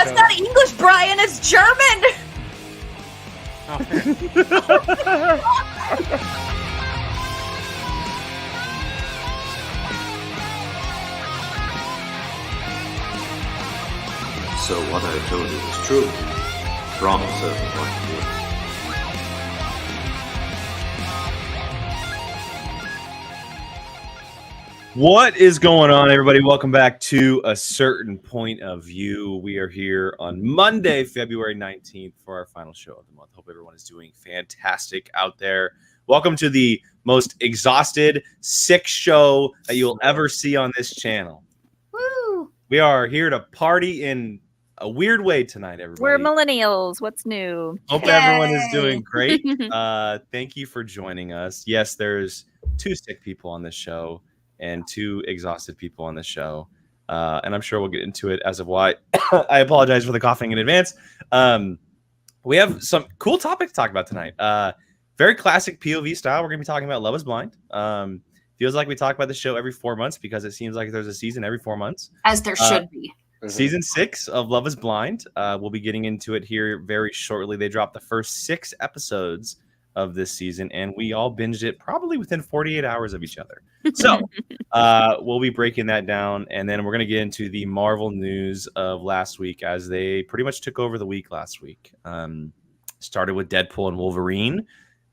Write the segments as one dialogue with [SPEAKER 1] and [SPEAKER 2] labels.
[SPEAKER 1] That's not English, Brian. It's German.
[SPEAKER 2] So what I told you was true, from a certain point of view.
[SPEAKER 3] What is going on, everybody? Welcome back to A Certain Point of View. We are here on Monday, February 19th for our final show of the month. Hope everyone is doing fantastic out there. Welcome to the most exhausted, sick show that you'll ever see on this channel.
[SPEAKER 1] Woo!
[SPEAKER 3] We are here to party in a weird way tonight, everybody.
[SPEAKER 4] We're millennials. What's new?
[SPEAKER 3] Hope
[SPEAKER 1] Yay!
[SPEAKER 3] everyone is doing great. Thank you for joining us. Yes, there's 2 sick people on this show and 2 exhausted people on the show. And I'm sure we'll get into it as of why. I apologize for the coughing in advance. We have some cool topic to talk about tonight. Very classic POV style. We're going to be talking about Love is Blind. Feels like we talk about the show every 4 months because it seems like there's a season every 4 months.
[SPEAKER 1] As there should be.
[SPEAKER 3] Season 6 of Love is Blind. We'll be getting into it here very shortly. They dropped the first 6 episodes of this season, and we all binged it probably within 48 hours of each other. So we'll be breaking that down, and then we're going to get into the Marvel news of last week as they pretty much took over the week last week. Started with Deadpool and Wolverine,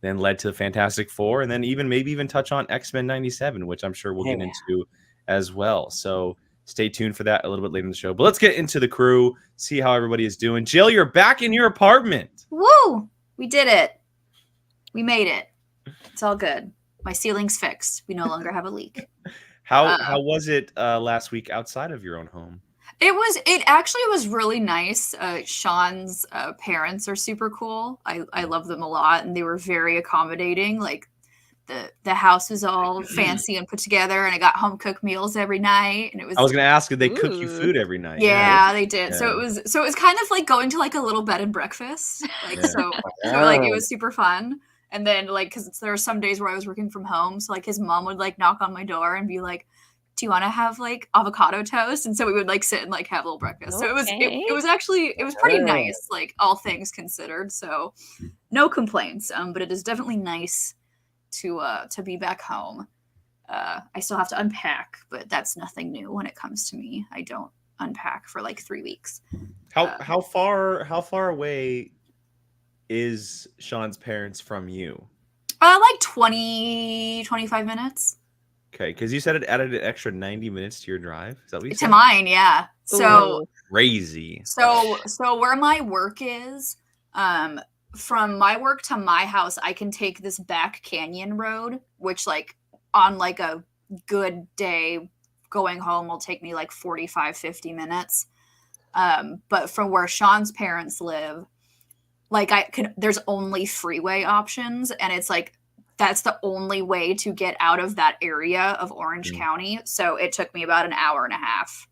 [SPEAKER 3] then led to the Fantastic Four, and then maybe even touch on X-Men 97, which I'm sure we'll get into as well. So stay tuned for that a little bit later in the show. But let's get into the crew, see how everybody is doing. Jill, you're back in your apartment.
[SPEAKER 1] Woo! We did it. We made it. It's all good. My ceiling's fixed. We no longer have a leak.
[SPEAKER 3] How was it last week outside of your own home?
[SPEAKER 1] It actually was really nice. Sean's parents are super cool. I love them a lot, and they were very accommodating. Like the house was all fancy and put together, and I got home cooked meals every night. And it was.
[SPEAKER 3] I was going to ask, did they cook you food every night?
[SPEAKER 1] Yeah, they did.
[SPEAKER 3] Yeah.
[SPEAKER 1] So it was kind of like going to like a little bed and breakfast. Like so like it was super fun. And then like because there were some days where I was working from home, so like his mom would like knock on my door and be like, "Do you want to have like avocado toast?" And so we would like sit and like have a little breakfast. So it was pretty nice, like all things considered. So no complaints. But it is definitely nice to be back home. I still have to unpack, but that's nothing new when it comes to me. I don't unpack for like 3 weeks.
[SPEAKER 3] How far away is Sean's parents from you?
[SPEAKER 1] Like 20-25 minutes.
[SPEAKER 3] Okay, because you said it added an extra 90 minutes to your drive. Is that what you said?
[SPEAKER 1] To mine, yeah. So
[SPEAKER 3] crazy.
[SPEAKER 1] So where my work is, from my work to my house, I can take this back canyon road, which like on like a good day going home will take me like 45-50 minutes. But from where Sean's parents live, like there's only freeway options, and it's like that's the only way to get out of that area of Orange County. So it took me about an hour and a half,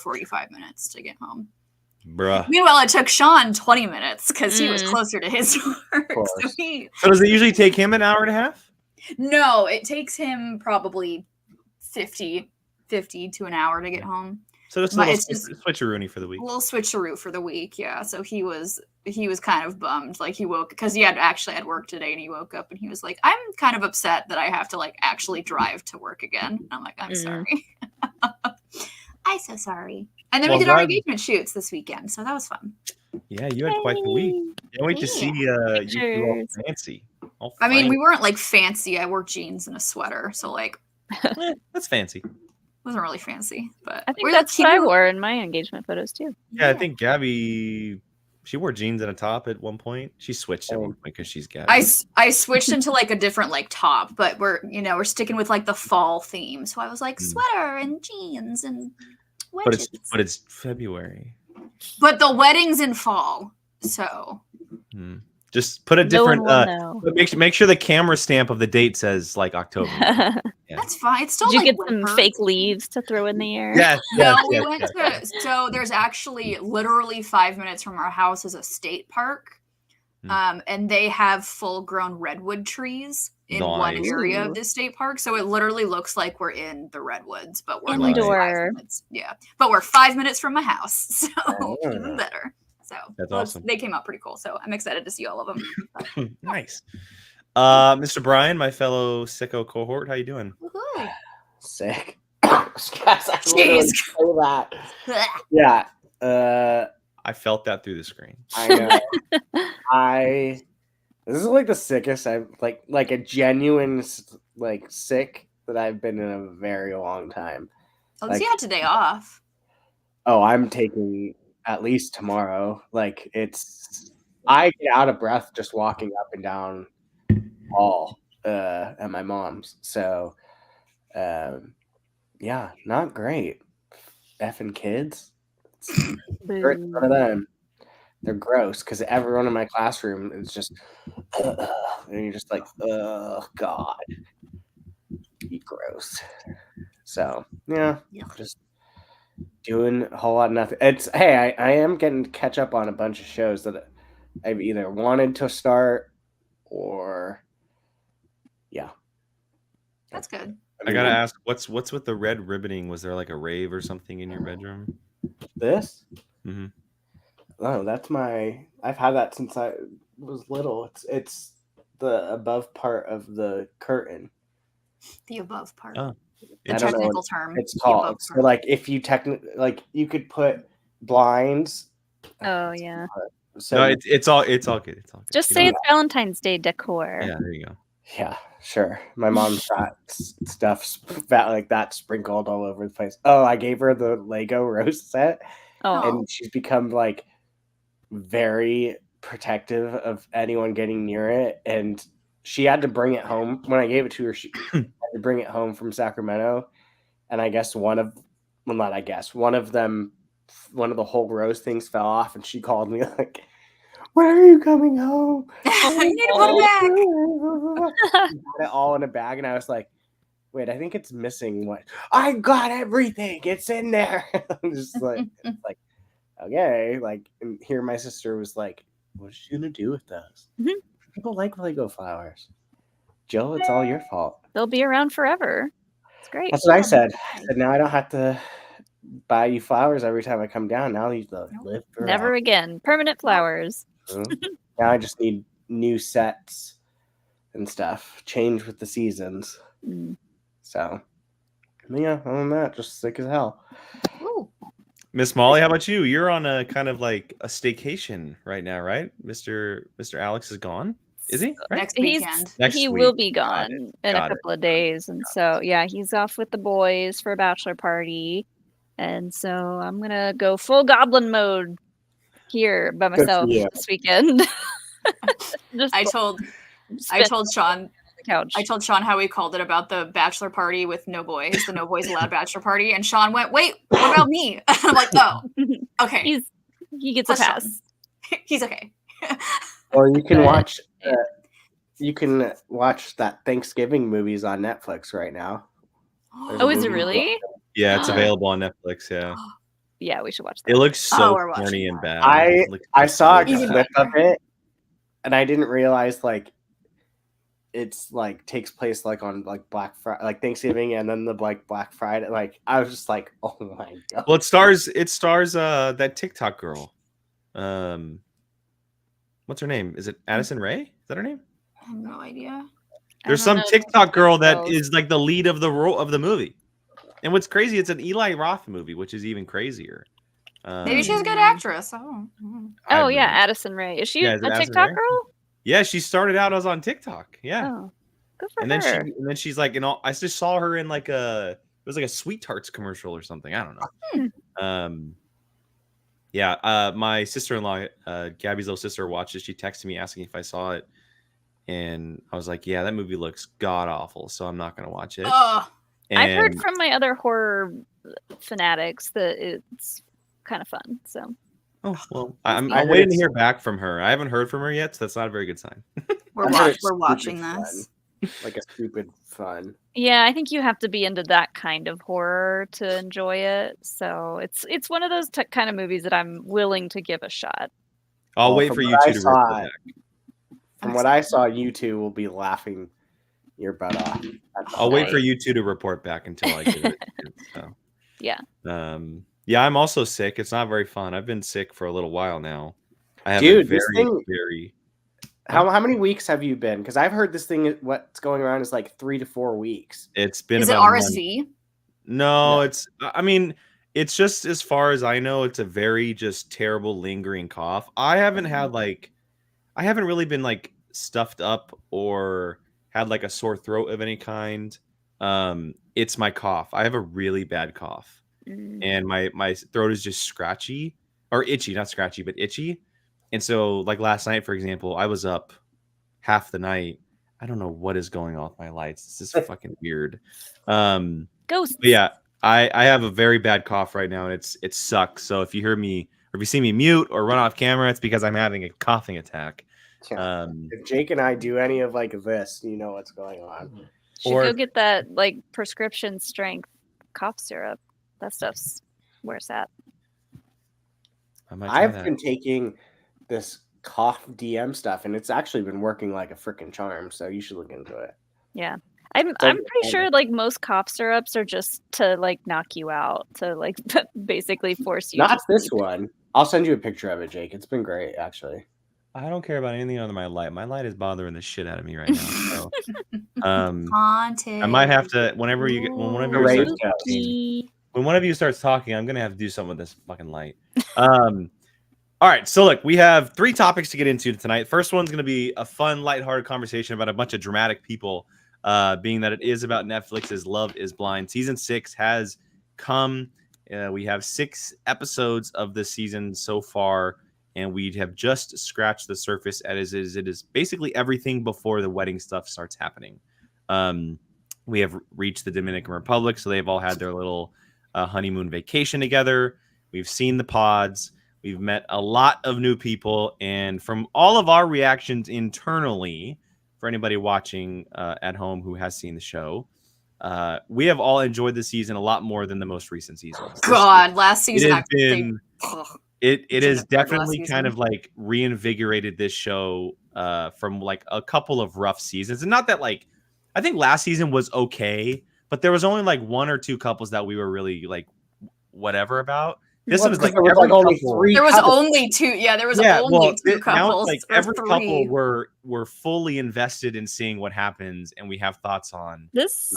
[SPEAKER 1] 45 minutes to get home.
[SPEAKER 3] Bruh.
[SPEAKER 1] Meanwhile, it took Sean 20 minutes because he was closer to his work.
[SPEAKER 3] So does it usually take him an hour and a half?
[SPEAKER 1] No, it takes him probably 50 to an hour to get home.
[SPEAKER 3] So it's a little switcheroony for the week.
[SPEAKER 1] A little switcheroo for the week, yeah. So he was kind of bummed. Like he woke because he had work today, and he woke up and he was like, "I'm kind of upset that I have to like actually drive to work again." And I'm like, "I'm sorry." I'm so sorry. And then we did our engagement shoots this weekend, so that was fun.
[SPEAKER 3] Yeah, you had quite the week. Can't wait to see you two all fancy.
[SPEAKER 1] I mean, we weren't like fancy. I wore jeans and a sweater, so like
[SPEAKER 3] that's fancy.
[SPEAKER 1] Wasn't really fancy, but
[SPEAKER 4] I think that's what I wore in my engagement photos too.
[SPEAKER 3] Yeah, I think Gabby, she wore jeans and a top at one point. She switched at one point because she's Gabby.
[SPEAKER 1] I switched into like a different like top, but we're sticking with like the fall theme. So I was like sweater and jeans and wedges.
[SPEAKER 3] But it's February.
[SPEAKER 1] But the wedding's in fall, so.
[SPEAKER 3] Just put a different. Make sure the camera stamp of the date says like October.
[SPEAKER 1] Yeah. That's fine. It's still.
[SPEAKER 4] Did
[SPEAKER 1] like
[SPEAKER 4] you get
[SPEAKER 1] winter.
[SPEAKER 4] some fake leaves to throw in the air?
[SPEAKER 3] Yes.
[SPEAKER 1] No, we went to. So there's actually literally 5 minutes from our house is a state park. And they have full-grown redwood trees in one
[SPEAKER 3] Nice.
[SPEAKER 1] area of this state park. So it literally looks like we're in the redwoods, but we're
[SPEAKER 4] Indoor.
[SPEAKER 1] like 5 minutes. Yeah, but we're 5 minutes from my house, so even better. So
[SPEAKER 3] That's awesome.
[SPEAKER 1] They came out pretty cool. So I'm excited to see all of them.
[SPEAKER 3] Nice. Mr. Brian, my fellow sicko cohort, how you doing?
[SPEAKER 1] Woohoo.
[SPEAKER 5] Sick. Jeez. Yeah.
[SPEAKER 3] I felt that through the screen.
[SPEAKER 5] I know. This is like the sickest I've like a genuine like sick that I've been in a very long time.
[SPEAKER 1] At least you had today off.
[SPEAKER 5] Oh, I'm taking at least tomorrow. Like I get out of breath just walking up and down hall at my mom's. So yeah, not great. Effing kids. Great for them. They're gross because everyone in my classroom is just, and you're just like, oh God, be gross. So yeah, just doing a whole lot of nothing. I am getting to catch up on a bunch of shows that I've either wanted to start or
[SPEAKER 1] That's good.
[SPEAKER 3] I gotta ask, what's with the red ribboning? Was there like a rave or something in your bedroom?
[SPEAKER 5] This?
[SPEAKER 3] Mm-hmm.
[SPEAKER 5] Oh, that's I've had that since I was little. It's the above part of the curtain.
[SPEAKER 1] The above part.
[SPEAKER 3] Oh.
[SPEAKER 1] The technical term.
[SPEAKER 5] It's called. So like if you you could put blinds.
[SPEAKER 4] Oh yeah.
[SPEAKER 5] So
[SPEAKER 3] no, it's all good. It's all good.
[SPEAKER 4] Just say it's Valentine's Day decor.
[SPEAKER 3] Yeah, there you go.
[SPEAKER 5] Yeah, sure. My mom's got stuff like that sprinkled all over the place. Oh, I gave her the Lego rose set.
[SPEAKER 4] Oh.
[SPEAKER 5] And she's become like very protective of anyone getting near it. And she had to bring it home. When I gave it to her, she had to bring it home from Sacramento. And I guess one of the whole rose things fell off. And she called me like, when are you coming home?
[SPEAKER 1] I need to put it back.
[SPEAKER 5] Got it all in a bag. And I was like, wait, I think it's missing what? I got everything. It's in there. I'm just like, okay. Like, and here my sister was like, what's she gonna do with those?
[SPEAKER 4] Mm-hmm.
[SPEAKER 5] People like Lego flowers. Jill, it's all your fault.
[SPEAKER 4] They'll be around forever. It's great.
[SPEAKER 5] That's what I said. I said, now I don't have to buy you flowers every time I come down. Now you live forever.
[SPEAKER 4] Never again. Permanent flowers.
[SPEAKER 5] Now I just need new sets and stuff. Change with the seasons. So, yeah, other than that, just sick as hell.
[SPEAKER 3] Miss Molly, how about you? You're on a kind of like a staycation right now, right? Mr. Alex is gone. Is he? Right?
[SPEAKER 1] Next weekend.
[SPEAKER 4] He will be gone in a couple of days. And so, yeah, he's off with the boys for a bachelor party. And so I'm going to go full goblin mode here by myself this weekend.
[SPEAKER 1] I told Sean.
[SPEAKER 4] Couch.
[SPEAKER 1] I told Sean how we called it about the bachelor party with no boys, the no boys allowed bachelor party, and Sean went, "Wait, what about me?" I'm like, "Oh, okay."
[SPEAKER 4] He gets a pass.
[SPEAKER 1] He's okay.
[SPEAKER 5] Or you can watch. You can watch that Thanksgiving movies on Netflix right now.
[SPEAKER 4] Oh, is it really?
[SPEAKER 3] Yeah, it's available on Netflix. Yeah.
[SPEAKER 4] Yeah, we should watch that.
[SPEAKER 3] It looks so corny and bad.
[SPEAKER 5] I saw a clip of it, and I didn't realize like it's like takes place like on like Black Friday, like Thanksgiving, and then the like Black Friday. Like I was just like, oh my God.
[SPEAKER 3] Well, it stars that TikTok girl. What's her name? Is it Addison Rae? Is that her name?
[SPEAKER 1] I have no idea.
[SPEAKER 3] There's some TikTok girl that is like the lead of the role of the movie. And what's crazy, it's an Eli Roth movie, which is even crazier.
[SPEAKER 1] Maybe she's a good actress.
[SPEAKER 4] Oh yeah, Addison Rae. Is she a TikTok girl?
[SPEAKER 3] Yeah, she started out as on TikTok. Yeah.
[SPEAKER 4] Oh, good for her.
[SPEAKER 3] Then she's like, I just saw her in like it was like a Sweet Tarts commercial or something. I don't know. Yeah. My sister-in-law, Gabby's little sister, watched it. She texted me asking if I saw it, and I was like, yeah, that movie looks god awful, so I'm not gonna watch it.
[SPEAKER 4] I've heard from my other horror fanatics that it's kind of fun. So.
[SPEAKER 3] Oh well, I'm waiting to hear back from her. I haven't heard from her yet, so that's not a very good sign.
[SPEAKER 1] We're watching this.
[SPEAKER 5] Like a stupid fun.
[SPEAKER 4] Yeah, I think you have to be into that kind of horror to enjoy it. So it's one of those kind of movies that I'm willing to give a shot.
[SPEAKER 3] I'll wait for you two to report back.
[SPEAKER 5] From what I saw, you two will be laughing your butt off.
[SPEAKER 3] I'll wait for you two to report back until I get it. So.
[SPEAKER 4] Yeah.
[SPEAKER 3] Yeah, I'm also sick. It's not very fun. I've been sick for a little while now. I have
[SPEAKER 5] Dude,
[SPEAKER 3] a very.
[SPEAKER 5] How many weeks have you been? Because I've heard this thing. What's going around is like 3 to 4 weeks.
[SPEAKER 3] It's been.
[SPEAKER 1] Is it
[SPEAKER 3] about
[SPEAKER 1] RSV?
[SPEAKER 3] No, it's. I mean, it's just as far as I know, it's a very just terrible lingering cough. I haven't really been like stuffed up or had like a sore throat of any kind. It's my cough. I have a really bad cough. And my throat is just scratchy or itchy, not scratchy, but itchy. And so like last night, for example, I was up half the night. I don't know what is going on with my lights. This is fucking weird.
[SPEAKER 4] Ghosts.
[SPEAKER 3] But yeah, I have a very bad cough right now, and it sucks. So if you hear me or if you see me mute or run off camera, it's because I'm having a coughing attack.
[SPEAKER 5] If Jake and I do any of like this, you know what's going on.
[SPEAKER 4] Should go get that like prescription strength cough syrup. That stuff's where it's at.
[SPEAKER 5] I've been taking this cough DM stuff, and it's actually been working like a freaking charm. So you should look into it.
[SPEAKER 4] Yeah, I'm pretty sure like most cough syrups are just to like knock you out, to like basically force you.
[SPEAKER 5] Not this one. I'll send you a picture of it, Jake. It's been great, actually.
[SPEAKER 3] I don't care about anything other than my light. My light is bothering the shit out of me right now. So,
[SPEAKER 1] Haunted.
[SPEAKER 3] I might have to when one of you starts talking, I'm gonna have to do something with this fucking light. All right, so look, we have 3 topics to get into tonight. First one's gonna be a fun, lighthearted conversation about a bunch of dramatic people. Being that it is about Netflix's Love Is Blind. Season 6 has come. We have 6 episodes of this season so far. And we have just scratched the surface as it is basically everything before the wedding stuff starts happening. We have reached the Dominican Republic, so they've all had their little honeymoon vacation together. We've seen the pods. We've met a lot of new people. And from all of our reactions internally, for anybody watching at home who has seen the show, we have all enjoyed the season a lot more than the most recent seasons.
[SPEAKER 1] God, last season
[SPEAKER 3] It has definitely kind of like reinvigorated this show from like a couple of rough seasons. And not that like, I think last season was okay, but there was only like 1 or 2 couples that we were really like whatever about. This was like
[SPEAKER 5] only 3.
[SPEAKER 1] There was only 2. Yeah, there was only 2 couples.
[SPEAKER 3] Now it's like every
[SPEAKER 1] 3.
[SPEAKER 3] couple we're fully invested in seeing what happens, and we have thoughts on
[SPEAKER 4] this.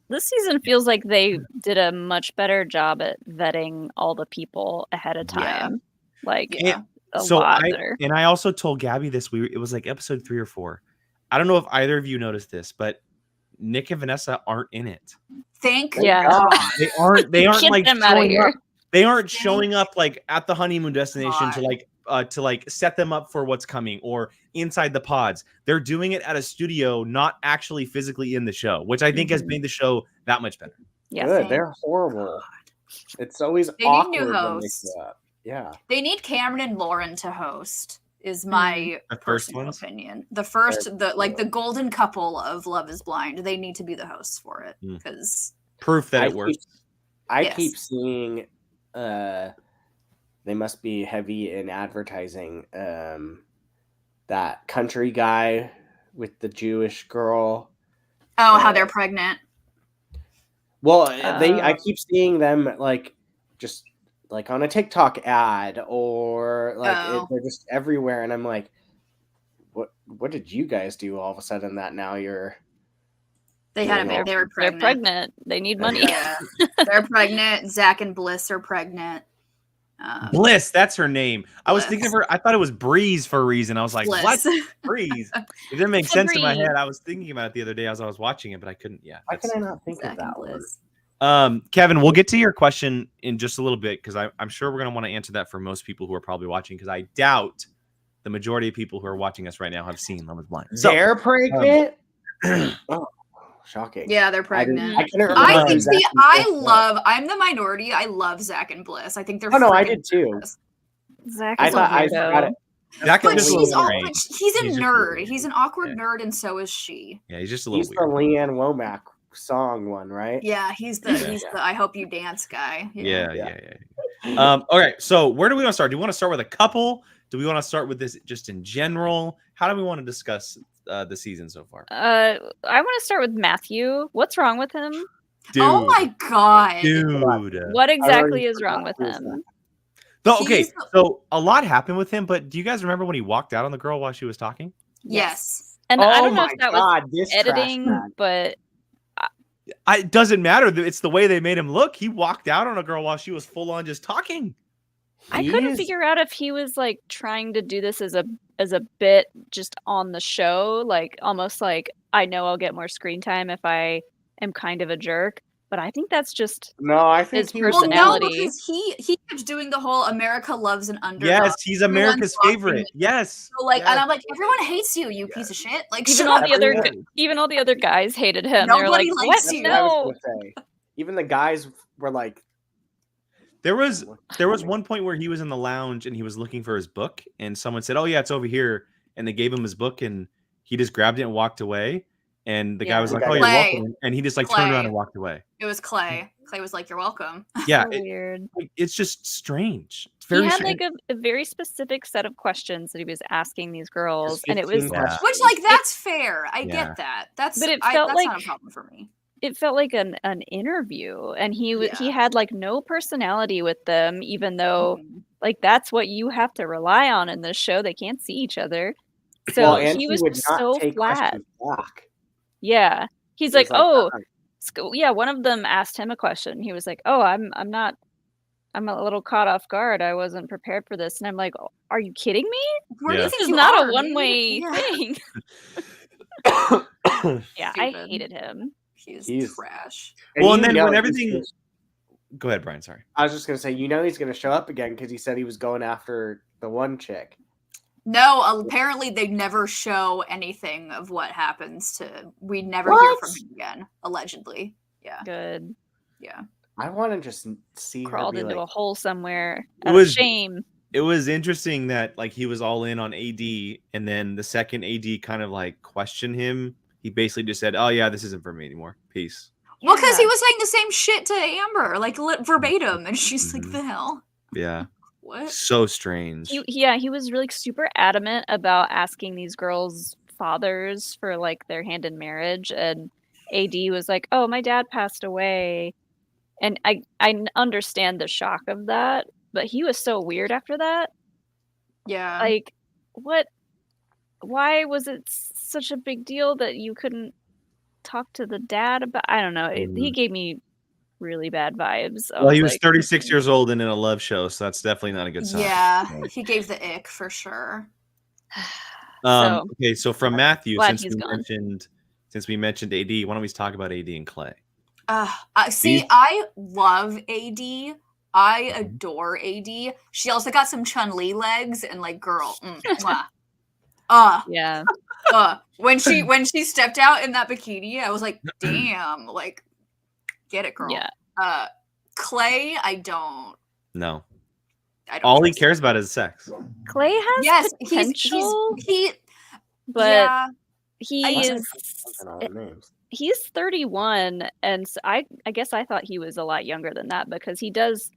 [SPEAKER 4] This season feels like they did a much better job at vetting all the people ahead of time.
[SPEAKER 1] Yeah.
[SPEAKER 4] Lot better.
[SPEAKER 3] And I also told Gabby this. It was like episode 3 or 4. I don't know if either of you noticed this, but Nick and Vanessa aren't in it.
[SPEAKER 1] Thank
[SPEAKER 5] God.
[SPEAKER 3] They aren't
[SPEAKER 4] Get
[SPEAKER 3] like
[SPEAKER 4] them out of here.
[SPEAKER 3] They aren't showing up like at the honeymoon destination to like set them up for what's coming or inside the pods. They're doing it at a studio, not actually physically in the show, which I think has made the show that much better.
[SPEAKER 4] Yeah,
[SPEAKER 5] good. They're horrible. It's always
[SPEAKER 1] they
[SPEAKER 5] awkward
[SPEAKER 1] need new
[SPEAKER 5] when
[SPEAKER 1] hosts.
[SPEAKER 5] Yeah.
[SPEAKER 1] They need Cameron and Lauren to host. Is my personal opinion. The first, the golden couple of Love Is Blind. They need to be the hosts for it because
[SPEAKER 3] proof that it works.
[SPEAKER 5] I keep seeing. They must be heavy in advertising. That country guy with the Jewish girl.
[SPEAKER 1] Oh, how they're pregnant.
[SPEAKER 5] Well, I keep seeing them like just like on a TikTok ad or like they're just everywhere, and I'm like, what did you guys do all of a sudden that now you're?
[SPEAKER 1] They had a they were pregnant.
[SPEAKER 4] They're pregnant. They need money.
[SPEAKER 1] Yeah. They're pregnant. Zach and Bliss are pregnant.
[SPEAKER 3] Bliss, that's her name. I was thinking of her. I thought it was Breeze for a reason. I was like,
[SPEAKER 1] Bliss.
[SPEAKER 3] what? Breeze? It didn't make sense in my head. I was thinking about it the other day as I was watching it, but I couldn't. Yeah.
[SPEAKER 5] Why can I not think of that word?
[SPEAKER 3] Kevin, we'll get to your question in just a little bit because I'm sure we're going to want to answer that for most people who are probably watching because I doubt the majority of people who are watching us right now have seen Love Is Blind.
[SPEAKER 5] So, they're pregnant? Oh, shocking.
[SPEAKER 1] Yeah, they're pregnant.
[SPEAKER 5] I think
[SPEAKER 1] I'm the minority. I love Zach and Bliss. I think they're
[SPEAKER 5] I did too.
[SPEAKER 4] Zach
[SPEAKER 5] I got it.
[SPEAKER 1] But he's a nerd. He's an awkward nerd, and so is she.
[SPEAKER 3] Yeah, he's just a little
[SPEAKER 5] weird. The Leanne Womack song one, right?
[SPEAKER 1] Yeah, he's the I hope you dance guy.
[SPEAKER 3] Yeah. All right. So where do we want to start? Do we want to start with a couple? Do we want to start with this just in general? How do we want to discuss the season so far?
[SPEAKER 4] I want to start with Matthew. What's wrong with him?
[SPEAKER 3] Dude.
[SPEAKER 1] Oh my god.
[SPEAKER 3] Dude.
[SPEAKER 4] What exactly is wrong with him?
[SPEAKER 3] So a lot happened with him, but do you guys remember when he walked out on the girl while she was talking?
[SPEAKER 1] Yes.
[SPEAKER 4] And I don't know if that was
[SPEAKER 5] this
[SPEAKER 4] editing, but
[SPEAKER 3] It doesn't matter. It's the way they made him look. He walked out on a girl while she was full on just talking.
[SPEAKER 4] I couldn't figure out if he was like trying to do this as a bit just on the show, like almost like I know I'll get more screen time if I am kind of a jerk. But I think that's just
[SPEAKER 5] I think
[SPEAKER 4] his personality.
[SPEAKER 1] Well, no, because he kept doing the whole America loves an underdog.
[SPEAKER 3] Yes, he's America's favorite. Yes.
[SPEAKER 1] So and I'm like, everyone hates you, you piece of shit. Like
[SPEAKER 4] even all the other guys hated him.
[SPEAKER 1] Nobody
[SPEAKER 4] They're like,
[SPEAKER 1] likes
[SPEAKER 4] what?
[SPEAKER 1] you.
[SPEAKER 4] No.
[SPEAKER 5] Even the guys were like.
[SPEAKER 3] There was one point where he was in the lounge and he was looking for his book, and someone said, "Oh yeah, it's over here," and they gave him his book, and he just grabbed it and walked away. And the guy was like, "Oh, you're welcome," and he just like turned around and walked away.
[SPEAKER 1] It was Clay. Clay was like, "You're welcome."
[SPEAKER 3] Yeah,
[SPEAKER 4] So weird.
[SPEAKER 3] It's just strange. It's very
[SPEAKER 4] he had
[SPEAKER 3] strange.
[SPEAKER 4] like a very specific set of questions that he was asking these girls, and it was
[SPEAKER 1] which that's fair. I get that. But it felt that's not a problem for me.
[SPEAKER 4] It felt like an interview, and he had like no personality with them, even though like that's what you have to rely on in this show. They can't see each other, so he was just so flat. Yeah, he's like, oh, yeah. One of them asked him a question. He was like, oh, I'm a little caught off guard. I wasn't prepared for this, and I'm like, are you kidding me? This is not a one-way thing. Yeah, I hated him.
[SPEAKER 1] He's trash.
[SPEAKER 3] Well, and then when everything. Go ahead, Brian. Sorry.
[SPEAKER 5] I was just gonna say, he's gonna show up again because he said he was going after the one chick.
[SPEAKER 1] No, apparently they never show anything of what happens to. We never hear from him again. Allegedly, yeah.
[SPEAKER 4] Good.
[SPEAKER 1] Yeah.
[SPEAKER 5] I want to just see
[SPEAKER 4] crawled
[SPEAKER 5] her
[SPEAKER 4] into a hole somewhere.
[SPEAKER 3] It was
[SPEAKER 4] shame.
[SPEAKER 3] It was interesting that like he was all in on AD, and then the second AD kind of like questioned him. He basically just said, "Oh yeah, this isn't for me anymore. Peace."
[SPEAKER 1] Well, because he was saying the same shit to Amber, like verbatim, and she's like, "The hell."
[SPEAKER 3] Yeah.
[SPEAKER 1] What?
[SPEAKER 3] So strange.
[SPEAKER 4] He was really super adamant about asking these girls' fathers for like their hand in marriage, and AD was like, "Oh, my dad passed away," and I understand the shock of that, but he was so weird after that.
[SPEAKER 1] Yeah.
[SPEAKER 4] Like, what? Why was it such a big deal that you couldn't talk to the dad about? I don't know. He gave me really bad vibes.
[SPEAKER 3] Well, he was 36 years old and in a love show, so that's definitely not a good sign.
[SPEAKER 1] Yeah, he gave the ick for sure.
[SPEAKER 3] Okay, so from Matthew, since we mentioned AD, why don't we talk about AD and Clay?
[SPEAKER 1] I love AD. I adore AD. She also got some Chun-Li legs, and like, girl,
[SPEAKER 4] yeah.
[SPEAKER 1] When she stepped out in that bikini, I was like, damn, like, get it, girl.
[SPEAKER 4] Yeah.
[SPEAKER 1] Clay, I don't.
[SPEAKER 3] No. All he cares about is sex.
[SPEAKER 4] Clay has potential. He's 31, and so I guess I thought he was a lot younger than that, because he does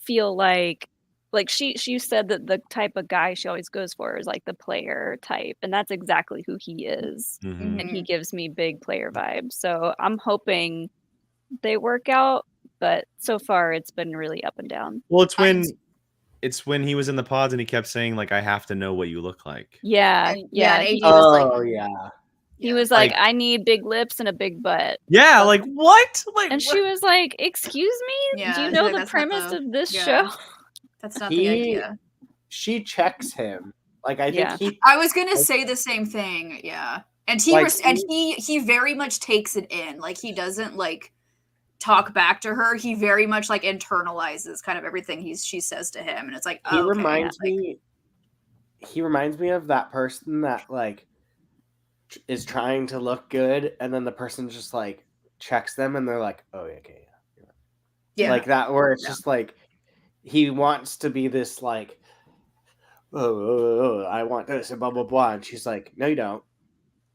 [SPEAKER 4] feel like she said that the type of guy she always goes for is like the player type, and that's exactly who he is.
[SPEAKER 3] Mm-hmm.
[SPEAKER 4] And he gives me big player vibes, so I'm hoping they work out, but so far it's been really up and down.
[SPEAKER 3] Well, it's when he was in the pods and he kept saying like, I have to know what you look like.
[SPEAKER 4] Yeah.
[SPEAKER 1] He was
[SPEAKER 4] he was like, I need big lips and a big butt.
[SPEAKER 3] Yeah, like what?
[SPEAKER 4] And she was like, excuse me?
[SPEAKER 1] Yeah,
[SPEAKER 4] do you know the premise of this show?
[SPEAKER 1] That's not the idea.
[SPEAKER 5] She checks him. Like, I think
[SPEAKER 1] I was gonna say the same thing. Yeah, and he very much takes it in. Like, he doesn't like talk back to her. He very much like internalizes kind of everything she says to him, and it's like,
[SPEAKER 5] he reminds me of that person that like is trying to look good, and then the person just like checks them, and they're like, oh okay, yeah, like that, where it's just like he wants to be this like, I want this and blah blah blah, and she's like, no you don't,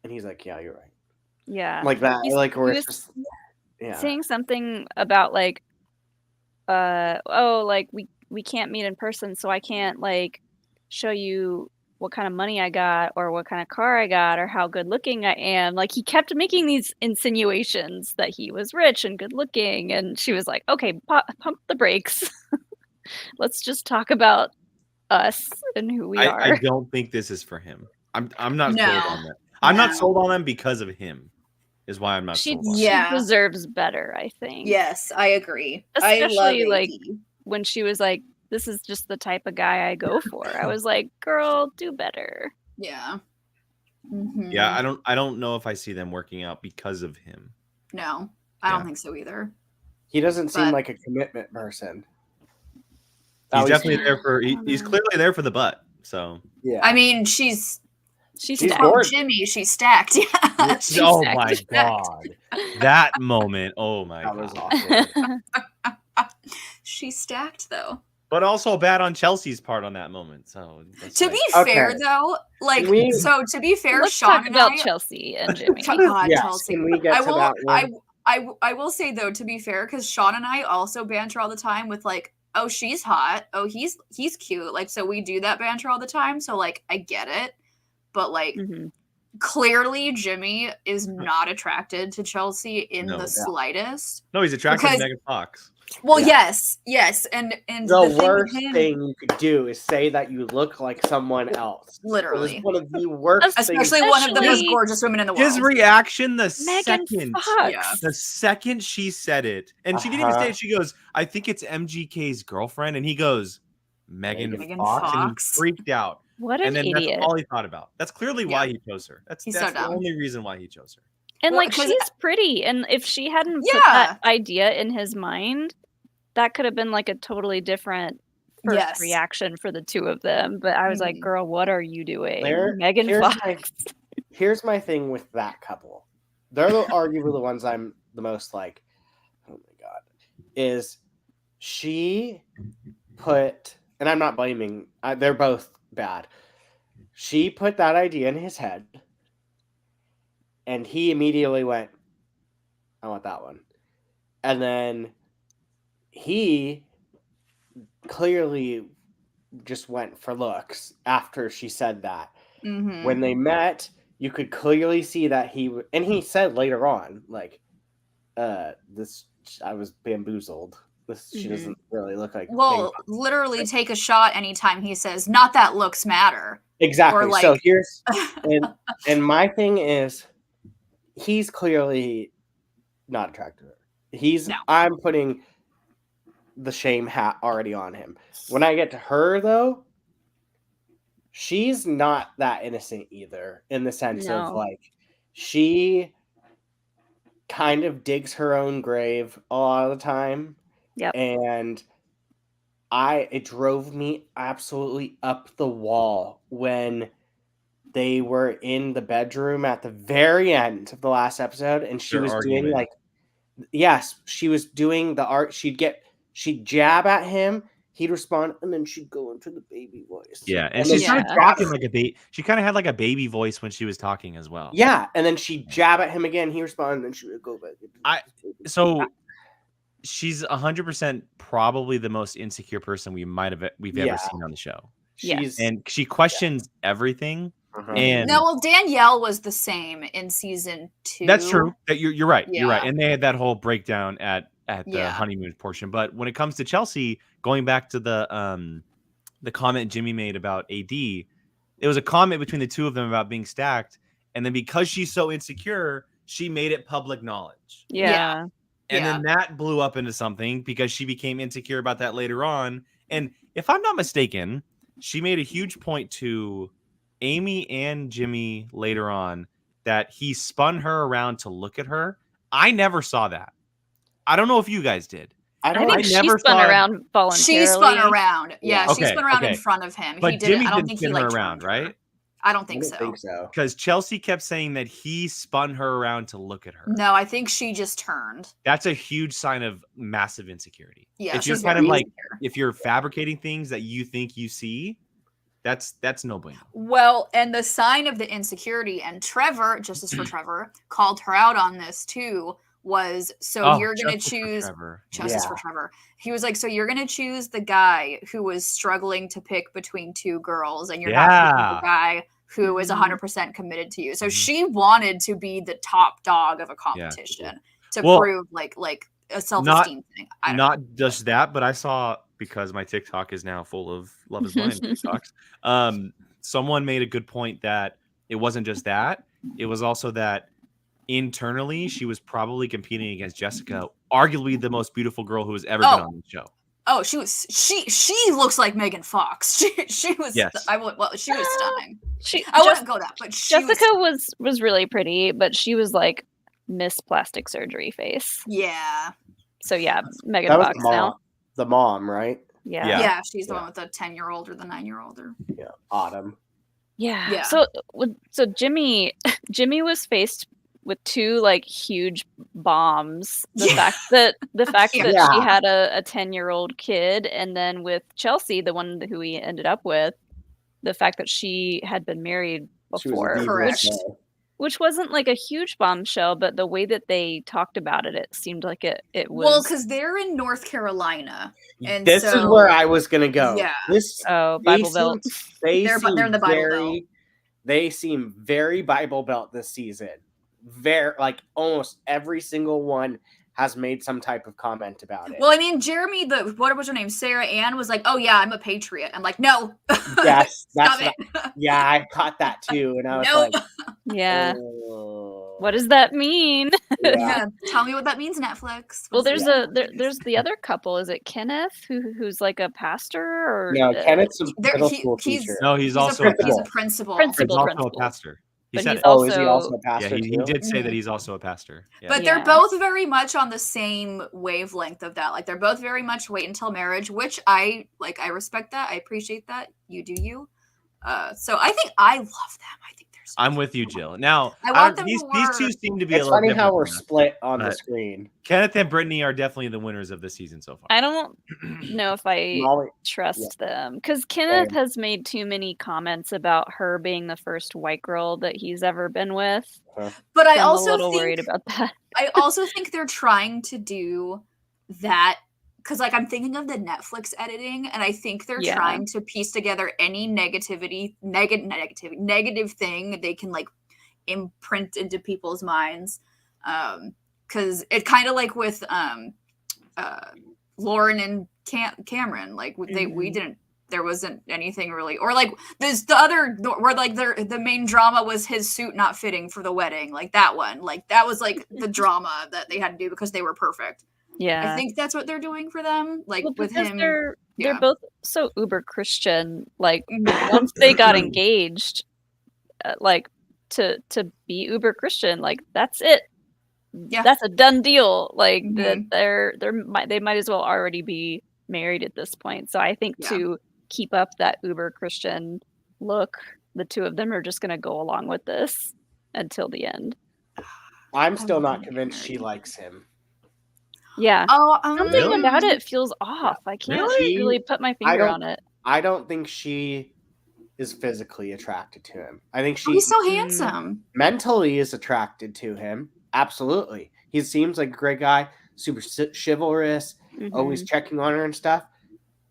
[SPEAKER 5] and he's like, yeah, you're right.
[SPEAKER 4] Yeah.
[SPEAKER 5] Like that,
[SPEAKER 4] He's-
[SPEAKER 5] like where
[SPEAKER 4] he
[SPEAKER 5] it's
[SPEAKER 4] was
[SPEAKER 5] just
[SPEAKER 4] saying something about like, like we can't meet in person, so I can't like show you what kind of money I got or what kind of car I got or how good looking I am. Like he kept making these insinuations that he was rich and good looking, and she was like, "Okay, pump the brakes. Let's just talk about us and who we are."
[SPEAKER 3] I don't think this is for him. I'm not
[SPEAKER 1] No.
[SPEAKER 3] sold on that. I'm not
[SPEAKER 1] No.
[SPEAKER 3] sold on them because of him. Is why I'm not
[SPEAKER 4] She
[SPEAKER 3] sold on.
[SPEAKER 1] Yeah.
[SPEAKER 4] she deserves better, I think.
[SPEAKER 1] Yes, I agree. I love
[SPEAKER 4] Especially
[SPEAKER 1] AD.
[SPEAKER 4] like when she was like, "This is just the type of guy I go for." I was like, "Girl, do better."
[SPEAKER 1] Yeah. Mhm.
[SPEAKER 3] Yeah, I don't know if I see them working out because of him.
[SPEAKER 1] No, I don't
[SPEAKER 3] Yeah.
[SPEAKER 1] think so either.
[SPEAKER 5] he doesn't seem
[SPEAKER 1] But-
[SPEAKER 5] like a commitment person.
[SPEAKER 3] He's
[SPEAKER 5] At least-
[SPEAKER 3] definitely there for. He's clearly there for the butt. So
[SPEAKER 5] yeah.
[SPEAKER 1] I mean, she's
[SPEAKER 4] She's
[SPEAKER 5] She's
[SPEAKER 4] stacked.
[SPEAKER 5] gorgeous.
[SPEAKER 1] Jimmy. She's stacked. Yeah. She's
[SPEAKER 3] oh
[SPEAKER 1] stacked.
[SPEAKER 3] my
[SPEAKER 1] She's stacked.
[SPEAKER 3] god, that moment. Oh my
[SPEAKER 5] that was
[SPEAKER 3] god.
[SPEAKER 5] awkward.
[SPEAKER 1] She's stacked though.
[SPEAKER 3] But also bad on Chelsea's part on that moment. So that's
[SPEAKER 1] To
[SPEAKER 3] like-
[SPEAKER 1] be
[SPEAKER 5] Okay.
[SPEAKER 1] fair, though, like
[SPEAKER 5] We-
[SPEAKER 1] to be fair,
[SPEAKER 4] Let's
[SPEAKER 1] Sean
[SPEAKER 4] talk
[SPEAKER 1] and
[SPEAKER 4] about
[SPEAKER 1] I.
[SPEAKER 4] Chelsea and Jimmy.
[SPEAKER 1] God,
[SPEAKER 5] Yes,
[SPEAKER 1] Chelsea.
[SPEAKER 5] can we get
[SPEAKER 1] I
[SPEAKER 5] to
[SPEAKER 1] will.
[SPEAKER 5] that one?
[SPEAKER 1] I will say though, to be fair, because Sean and I also banter all the time with like, oh, she's hot. Oh, he's cute. Like, so we do that banter all the time. So like, I get it, but like,
[SPEAKER 4] Mhm.
[SPEAKER 1] clearly Jimmy is not attracted to Chelsea in
[SPEAKER 3] No.
[SPEAKER 1] the
[SPEAKER 3] Yeah.
[SPEAKER 1] slightest.
[SPEAKER 3] No, he's attracted
[SPEAKER 1] Because-
[SPEAKER 3] to Megan Fox.
[SPEAKER 1] Well,
[SPEAKER 5] Yeah.
[SPEAKER 1] yes, and
[SPEAKER 5] The
[SPEAKER 1] thing with
[SPEAKER 5] worst
[SPEAKER 1] him-
[SPEAKER 5] thing you could do is say that you look like someone else.
[SPEAKER 1] Literally.
[SPEAKER 5] It was one of the worst
[SPEAKER 1] especially
[SPEAKER 5] things.
[SPEAKER 1] one of the most
[SPEAKER 4] Especially
[SPEAKER 1] gorgeous women in the world.
[SPEAKER 3] His reaction the
[SPEAKER 4] Megan
[SPEAKER 3] second.
[SPEAKER 4] Fox.
[SPEAKER 1] Yeah.
[SPEAKER 3] The second she said it, and she didn't even say
[SPEAKER 5] Uh-huh.
[SPEAKER 3] it, she goes, I think it's MGK's girlfriend. And he goes, Megan
[SPEAKER 5] Megan
[SPEAKER 3] Fox. And he
[SPEAKER 1] Fox.
[SPEAKER 3] freaked out.
[SPEAKER 4] What an
[SPEAKER 3] And then
[SPEAKER 4] idiot.
[SPEAKER 3] that's all he thought about. That's clearly why he chose her. That's
[SPEAKER 1] He's
[SPEAKER 3] that's
[SPEAKER 1] so
[SPEAKER 3] the
[SPEAKER 1] dumb.
[SPEAKER 3] only reason why he chose her.
[SPEAKER 4] And
[SPEAKER 1] Well,
[SPEAKER 4] like
[SPEAKER 1] 'cause-
[SPEAKER 4] she's pretty, and if she hadn't put
[SPEAKER 1] Yeah.
[SPEAKER 4] that idea in his mind, that could have been like a totally different first
[SPEAKER 1] Yes.
[SPEAKER 4] reaction for the two of them. But I was like,
[SPEAKER 1] Mhm.
[SPEAKER 4] "Girl, what are you doing,
[SPEAKER 5] There-
[SPEAKER 4] Megan
[SPEAKER 5] here's
[SPEAKER 4] Fox?"
[SPEAKER 5] Here's my thing with that couple. They're arguably the ones I'm the most like, oh my god, is she put, and I'm not blaming, they're both bad. She put that idea in his head, and he immediately went, I want that one. And then he clearly just went for looks after she said that.
[SPEAKER 1] Mhm.
[SPEAKER 5] When they met, you could clearly see that and he said later on, like, this, I was bamboozled. This, she
[SPEAKER 4] Mhm.
[SPEAKER 5] doesn't really look like.
[SPEAKER 1] Well, literally take a shot anytime he says, "Not that looks matter."
[SPEAKER 5] exactly.
[SPEAKER 1] or
[SPEAKER 5] So
[SPEAKER 1] like-
[SPEAKER 5] here's, and my thing is, he's clearly not attracted to her.
[SPEAKER 1] No.
[SPEAKER 5] I'm putting the shame hat already on him. When I get to her, though, she's not that innocent either, in the sense of
[SPEAKER 4] No.
[SPEAKER 5] like, she kind of digs her own grave a lot of the time.
[SPEAKER 4] Yep.
[SPEAKER 5] And it drove me absolutely up the wall when they were in the bedroom at the very end of the last episode, and she
[SPEAKER 3] Their
[SPEAKER 5] was doing
[SPEAKER 3] argument.
[SPEAKER 5] like, yes, she was doing the art. She'd jab at him, he'd respond, and then she'd go into the baby voice.
[SPEAKER 3] Yeah, and
[SPEAKER 5] then
[SPEAKER 3] she started
[SPEAKER 4] Yeah.
[SPEAKER 3] talking like a baby. She kind of had like a baby voice when she was talking as well.
[SPEAKER 5] Yeah, and then she'd jab at him again, he responded, and then she would go back.
[SPEAKER 3] So she's 100% probably the most insecure person we've ever
[SPEAKER 5] Yeah.
[SPEAKER 3] seen on the show,
[SPEAKER 5] She's
[SPEAKER 3] and she questions everything.
[SPEAKER 5] uh-huh.
[SPEAKER 3] And
[SPEAKER 1] No, well, Danielle was the same in season 2.
[SPEAKER 3] that's true. That you're right. You're right.
[SPEAKER 1] Yeah.
[SPEAKER 3] And they had that whole breakdown at the
[SPEAKER 1] Yeah.
[SPEAKER 3] honeymoon portion. But when it comes to Chelsea, going back to the comment Jimmy made about AD, it was a comment between the two of them about being stacked. And then because she's so insecure, she made it public knowledge.
[SPEAKER 4] Yeah.
[SPEAKER 3] And
[SPEAKER 1] Yeah.
[SPEAKER 3] then that blew up into something because she became insecure about that later on. And if I'm not mistaken, she made a huge point to Amy and Jimmy later on that he spun her around to look at her. I never saw that. I don't know if you guys did.
[SPEAKER 5] I
[SPEAKER 4] I
[SPEAKER 5] don't
[SPEAKER 4] think she
[SPEAKER 3] never
[SPEAKER 4] spun
[SPEAKER 3] saw-
[SPEAKER 4] around voluntarily.
[SPEAKER 1] She spun around. Yeah,
[SPEAKER 5] Yeah.
[SPEAKER 1] she
[SPEAKER 3] Okay,
[SPEAKER 1] spun around in
[SPEAKER 3] okay.
[SPEAKER 1] front of him.
[SPEAKER 3] But
[SPEAKER 1] He didn't.
[SPEAKER 3] Jimmy
[SPEAKER 1] I don't
[SPEAKER 3] didn't
[SPEAKER 1] think he
[SPEAKER 3] spin
[SPEAKER 1] like
[SPEAKER 3] her
[SPEAKER 1] turned
[SPEAKER 3] around,
[SPEAKER 1] her.
[SPEAKER 3] right?
[SPEAKER 1] I don't think so.
[SPEAKER 5] think so.
[SPEAKER 3] Because Chelsea kept saying that he spun her around to look at her.
[SPEAKER 1] No, I think she just turned.
[SPEAKER 3] That's a huge sign of massive insecurity.
[SPEAKER 1] Yeah,
[SPEAKER 3] if you're
[SPEAKER 1] she's
[SPEAKER 3] kind of
[SPEAKER 1] very
[SPEAKER 3] like,
[SPEAKER 1] insecure.
[SPEAKER 3] if you're fabricating things that you think you see, That's no bueno.
[SPEAKER 1] Well, and the sign of the insecurity, and Trevor, Justice for Trevor, called her out on this too, was you're going to choose Justice for Trevor. He was like, so you're going to choose the guy who was struggling to pick between two girls, and you're not picking the guy who is 100% committed to you. So she wanted to be the top dog of a competition to prove like a self-esteem thing.
[SPEAKER 3] Not just that, but I saw, because my TikTok is now full of Love is Blind TikToks. Someone made a good point that it wasn't just that. It was also that internally she was probably competing against Jessica, arguably the most beautiful girl who has ever been on the show.
[SPEAKER 1] Oh, she looks like Megan Fox. She was she was stunning. I wouldn't go that, but
[SPEAKER 4] Jessica was really pretty, but she was like Miss Plastic Surgery face.
[SPEAKER 1] Yeah.
[SPEAKER 4] So yeah, Megan Fox now.
[SPEAKER 5] The mom, right?
[SPEAKER 1] Yeah, she's the one with the 10-year-old or the 9-year-old.
[SPEAKER 5] Yeah, Autumn.
[SPEAKER 4] Yeah. So Jimmy was faced with two like huge bombs. The fact that she had a 10-year-old kid, and then with Chelsea, the one who he ended up with, the fact that she had been married before, which wasn't like a huge bombshell, but the way that they talked about it seemed like it was.
[SPEAKER 1] Well, because they're in North Carolina, and
[SPEAKER 5] this is where I was gonna go.
[SPEAKER 1] Yeah.
[SPEAKER 4] Bible Belt.
[SPEAKER 1] They're in the Bible Belt.
[SPEAKER 5] They seem very Bible Belt this season. Very, like, almost every single one has made some type of comment about it.
[SPEAKER 1] Well, I mean, Jeremy, what was her name? Sarah Ann was like, "Oh yeah, I'm a patriot." I'm like, "No."
[SPEAKER 5] Yes, I caught that too, and I was like,
[SPEAKER 4] "Yeah, what does that mean?"
[SPEAKER 1] Yeah, tell me what that means, Netflix.
[SPEAKER 4] Well, there's the other couple. Is it Kenneth who's like a pastor, or
[SPEAKER 5] no? Kenneth's a middle school teacher.
[SPEAKER 3] No, he's also a
[SPEAKER 1] principal.
[SPEAKER 3] He's also a pastor.
[SPEAKER 5] Is he also a pastor?
[SPEAKER 3] Yeah, he did say that he's also a pastor. Yeah.
[SPEAKER 1] But they're both very much on the same wavelength of that. Like, they're both very much wait until marriage, which I respect that. I appreciate that. You do you. So I think I love them. I think they're so
[SPEAKER 3] I'm with you, Jill. Now,
[SPEAKER 1] I want them
[SPEAKER 3] these two seem to be
[SPEAKER 5] it's
[SPEAKER 3] a little
[SPEAKER 5] funny how we're
[SPEAKER 3] different,
[SPEAKER 5] split on the screen.
[SPEAKER 3] Kenneth and Brittany are definitely the winners of the season so far.
[SPEAKER 4] I don't know if I trust them, because Kenneth has made too many comments about her being the first white girl that he's ever been with.
[SPEAKER 1] But
[SPEAKER 4] I'm a little worried about that.
[SPEAKER 1] I also think they're trying to do that because, like, I'm thinking of the Netflix editing, and I think they're trying to piece together any negative thing they can, like, imprint into people's minds. Because it kind of like with Lauren and Cameron, like there wasn't anything really, or like there's the other where like the main drama was his suit not fitting for the wedding, like that one, like that was like the drama that they had to do because they were perfect.
[SPEAKER 4] Yeah,
[SPEAKER 1] I think that's what they're doing for them. Like, with him,
[SPEAKER 4] they're both so uber Christian. Like, once they got engaged, like to be uber Christian, like that's it. Yeah, that's a done deal. Like that they might as well already be married at this point. So I think to keep up that uber Christian look, the two of them are just going to go along with this until the end.
[SPEAKER 5] I'm still not convinced she likes him.
[SPEAKER 4] Yeah. Something about it feels off. I can't really put my finger on it.
[SPEAKER 5] I don't think she is physically attracted to him. I think
[SPEAKER 1] he's so handsome.
[SPEAKER 5] Mentally is attracted to him. Absolutely. He seems like a great guy, super chivalrous, always checking on her and stuff.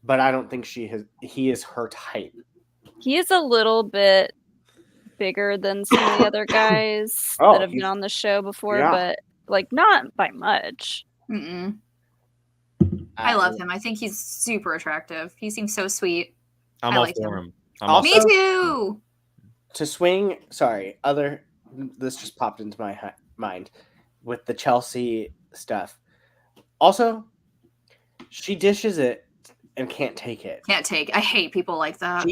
[SPEAKER 5] But I don't think he is her type.
[SPEAKER 4] He is a little bit bigger than some of the other guys that have been on the show before, but like not by much.
[SPEAKER 1] I love him. I think he's super attractive. He seems so sweet.
[SPEAKER 3] I'm all for him.
[SPEAKER 1] Me too.
[SPEAKER 5] To swing, this just popped into my mind with the Chelsea stuff. Also, she dishes it and can't take it.
[SPEAKER 1] I hate people like that.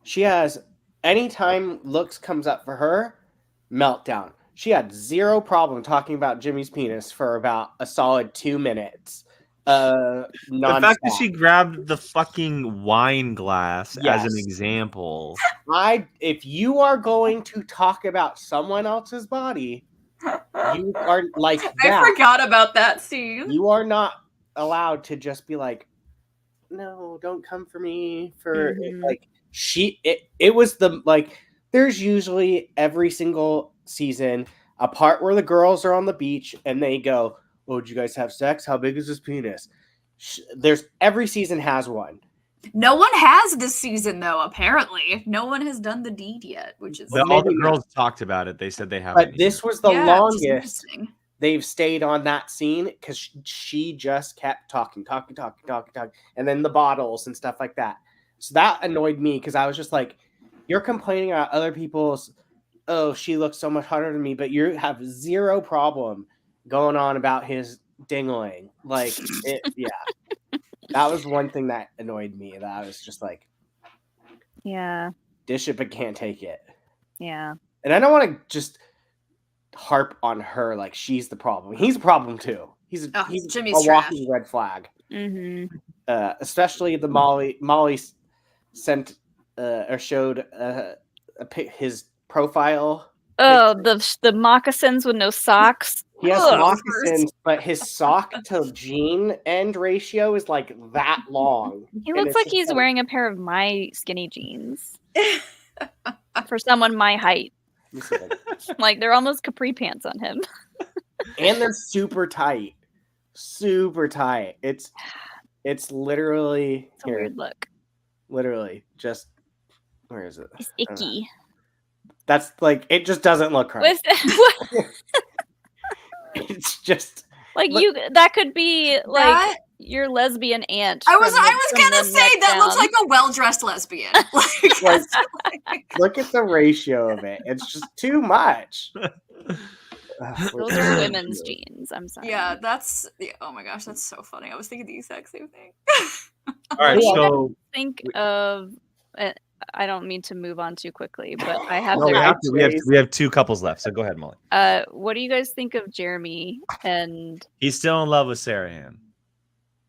[SPEAKER 5] She has, anytime looks comes up for her, meltdown. She had zero problem talking about Jimmy's penis for about a solid 2 minutes. The
[SPEAKER 3] fact that she grabbed the fucking wine glass as an example.
[SPEAKER 5] If you are going to talk about someone else's body, you are like that.
[SPEAKER 1] I forgot about that scene.
[SPEAKER 5] You are not allowed to just be like, no, don't come for me for
[SPEAKER 4] Mhm.
[SPEAKER 5] like it was the like there's usually every single season a part where the girls are on the beach and they go, "Oh, did you guys have sex? How big is this penis?" There's every season has one.
[SPEAKER 1] No one has this season though. Apparently, no one has done the deed yet, which is
[SPEAKER 3] all the girls talked about it. They said they haven't.
[SPEAKER 5] But this was the
[SPEAKER 1] which is
[SPEAKER 5] longest
[SPEAKER 1] interesting.
[SPEAKER 5] they've stayed on that scene because she just kept talking, and then the bottles and stuff like that. So that annoyed me because I was just like, you're complaining about other people's, oh, she looks so much hotter than me, but you have zero problem going on about his dingling. Like, yeah. That was one thing that annoyed me. That I was just like,
[SPEAKER 4] Yeah.
[SPEAKER 5] dish it but can't take it.
[SPEAKER 4] Yeah.
[SPEAKER 5] And I don't want to just harp on her like she's the problem. He's a problem too. He's
[SPEAKER 1] Jimmy's
[SPEAKER 5] a walking red flag.
[SPEAKER 4] Mm-hmm.
[SPEAKER 5] Especially the Molly sent or showed his profile.
[SPEAKER 4] Oh, the moccasins with no socks.
[SPEAKER 5] He has
[SPEAKER 4] Ugh.
[SPEAKER 5] moccasins, but his sock to jean end ratio is like that long.
[SPEAKER 4] He looks like he's wearing a pair of my skinny jeans. For someone my height. Like they're almost capri pants on him.
[SPEAKER 5] And they're super tight. Super tight. It's literally
[SPEAKER 4] it's a weird look.
[SPEAKER 5] Literally just where is it?
[SPEAKER 4] It's icky.
[SPEAKER 5] That's like it just doesn't look right. It's just
[SPEAKER 4] like you that could be like your lesbian aunt.
[SPEAKER 1] I was gonna say that looks like a well-dressed lesbian.
[SPEAKER 5] Look at the ratio of it. It's just too much.
[SPEAKER 4] Those are women's jeans. I'm sorry.
[SPEAKER 1] Yeah, oh my gosh, that's so funny. I was thinking the exact same thing.
[SPEAKER 3] All right, so
[SPEAKER 4] think of. I don't mean to move on too quickly, but I have.
[SPEAKER 3] We have two couples left, so go ahead, Molly.
[SPEAKER 4] What do you guys think of Jeremy? And
[SPEAKER 3] he's still in love with Sarah Ann.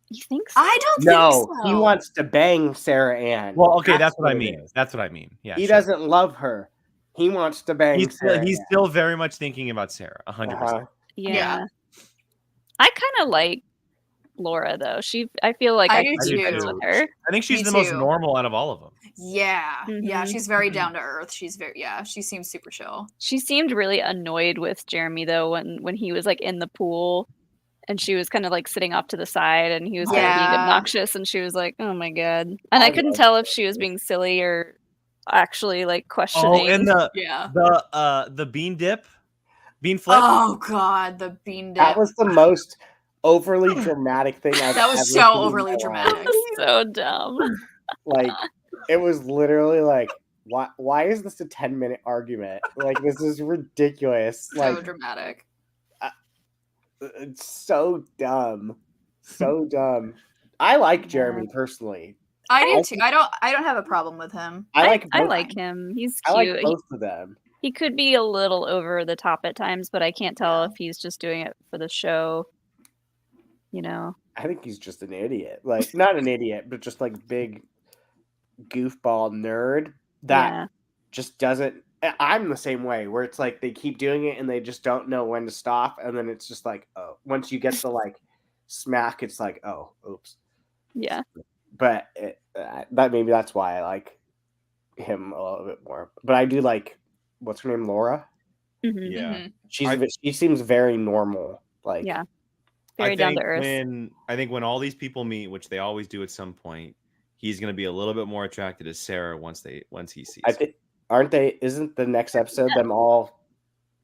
[SPEAKER 4] You think so?
[SPEAKER 1] I don't think so.
[SPEAKER 5] He wants to bang Sarah Ann.
[SPEAKER 3] Well, okay, that's what I mean. That's what I mean. Yeah,
[SPEAKER 5] he doesn't love her. He wants to bang.
[SPEAKER 3] He's still very much thinking about Sarah, 100%.
[SPEAKER 4] Yeah. I kind of like Laura though. I feel like I could be friends with her.
[SPEAKER 3] I think she's the most normal out of all of them.
[SPEAKER 1] Yeah. Mm-hmm. Yeah, she's very down to earth. She seems super chill.
[SPEAKER 4] She seemed really annoyed with Jeremy though when he was like in the pool and she was kind of like sitting off to the side and he was kind of being obnoxious and she was like, "Oh my god." And I couldn't tell if she was being silly or actually like questioning.
[SPEAKER 3] Oh, and the bean flip.
[SPEAKER 1] Oh god, the bean dip.
[SPEAKER 5] That was the most overly dramatic thing I've
[SPEAKER 1] That was so overly dramatic.
[SPEAKER 4] So dumb.
[SPEAKER 5] Like it was literally like why is this a 10-minute argument? Like this is ridiculous.
[SPEAKER 1] So dramatic.
[SPEAKER 5] It's so dumb. So dumb. I like Jeremy personally.
[SPEAKER 1] I do too. I don't have a problem with him.
[SPEAKER 4] I like him. He's cute.
[SPEAKER 5] I like both of them.
[SPEAKER 4] He could be a little over the top at times, but I can't tell if he's just doing it for the show. You know.
[SPEAKER 5] I think he's just an idiot. Like not an idiot, but just like big goofball nerd that just doesn't. I'm the same way where it's like they keep doing it and they just don't know when to stop, and then it's just like, oh, once you get the like smack, it's like, oh, oops.
[SPEAKER 4] Yeah.
[SPEAKER 5] But maybe that's why I like him a little bit more. But I do like what's her name, Laura.
[SPEAKER 4] Mm-hmm.
[SPEAKER 3] Yeah,
[SPEAKER 5] she seems very normal. Like
[SPEAKER 4] very down to earth.
[SPEAKER 3] I think when all these people meet, which they always do at some point, he's going to be a little bit more attracted to Sarah once he sees.
[SPEAKER 5] I think aren't they? Isn't the next episode them all?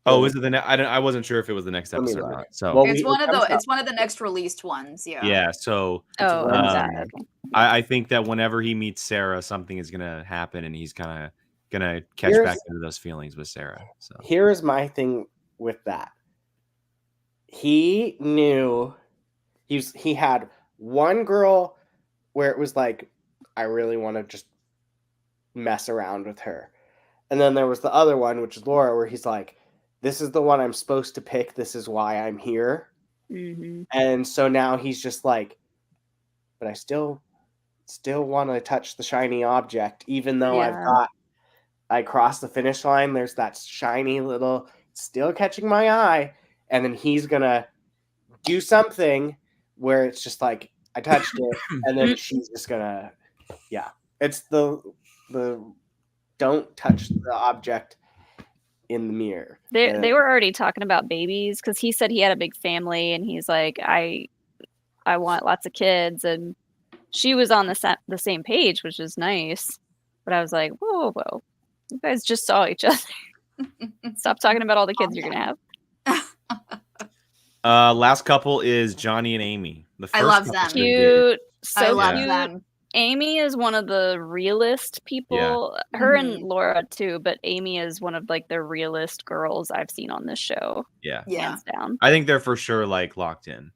[SPEAKER 3] Oh, is it the next? I wasn't sure if it was the next episode or not. So
[SPEAKER 1] it's one of the next released ones. Yeah.
[SPEAKER 3] Yeah. So I think that whenever he meets Sarah, something is gonna happen, and he's kind of gonna catch back into those feelings with Sarah. So
[SPEAKER 5] here's my thing with that. He knew he had one girl where it was like, I really want to just mess around with her. And then there was the other one, which is Laura, where he's like, this is the one I'm supposed to pick. This is why I'm here.
[SPEAKER 4] Mm-hmm.
[SPEAKER 5] And so now he's just like, but I still want to touch the shiny object, even though I crossed the finish line. There's that shiny little still catching my eye. And then he's going to do something where it's just like, I touched it, and then she's just gonna, yeah. It's the don't touch the object in the mirror.
[SPEAKER 4] They were already talking about babies because he said he had a big family, and he's like, I want lots of kids, and she was on the same page, which is nice. But I was like, whoa, you guys just saw each other. Stop talking about all the kids you're gonna have.
[SPEAKER 3] Last couple is Johnny and Amy. The first
[SPEAKER 1] I love
[SPEAKER 3] couple's
[SPEAKER 1] them.
[SPEAKER 3] been good.
[SPEAKER 4] Cute, so
[SPEAKER 1] love
[SPEAKER 4] cute.
[SPEAKER 1] them.
[SPEAKER 4] Amy is one of the realist people. Her and Laura too, but Amy is one of like the realist girls I've seen on this show.
[SPEAKER 3] Yeah.
[SPEAKER 4] Hands down.
[SPEAKER 3] I think they're for sure like locked in.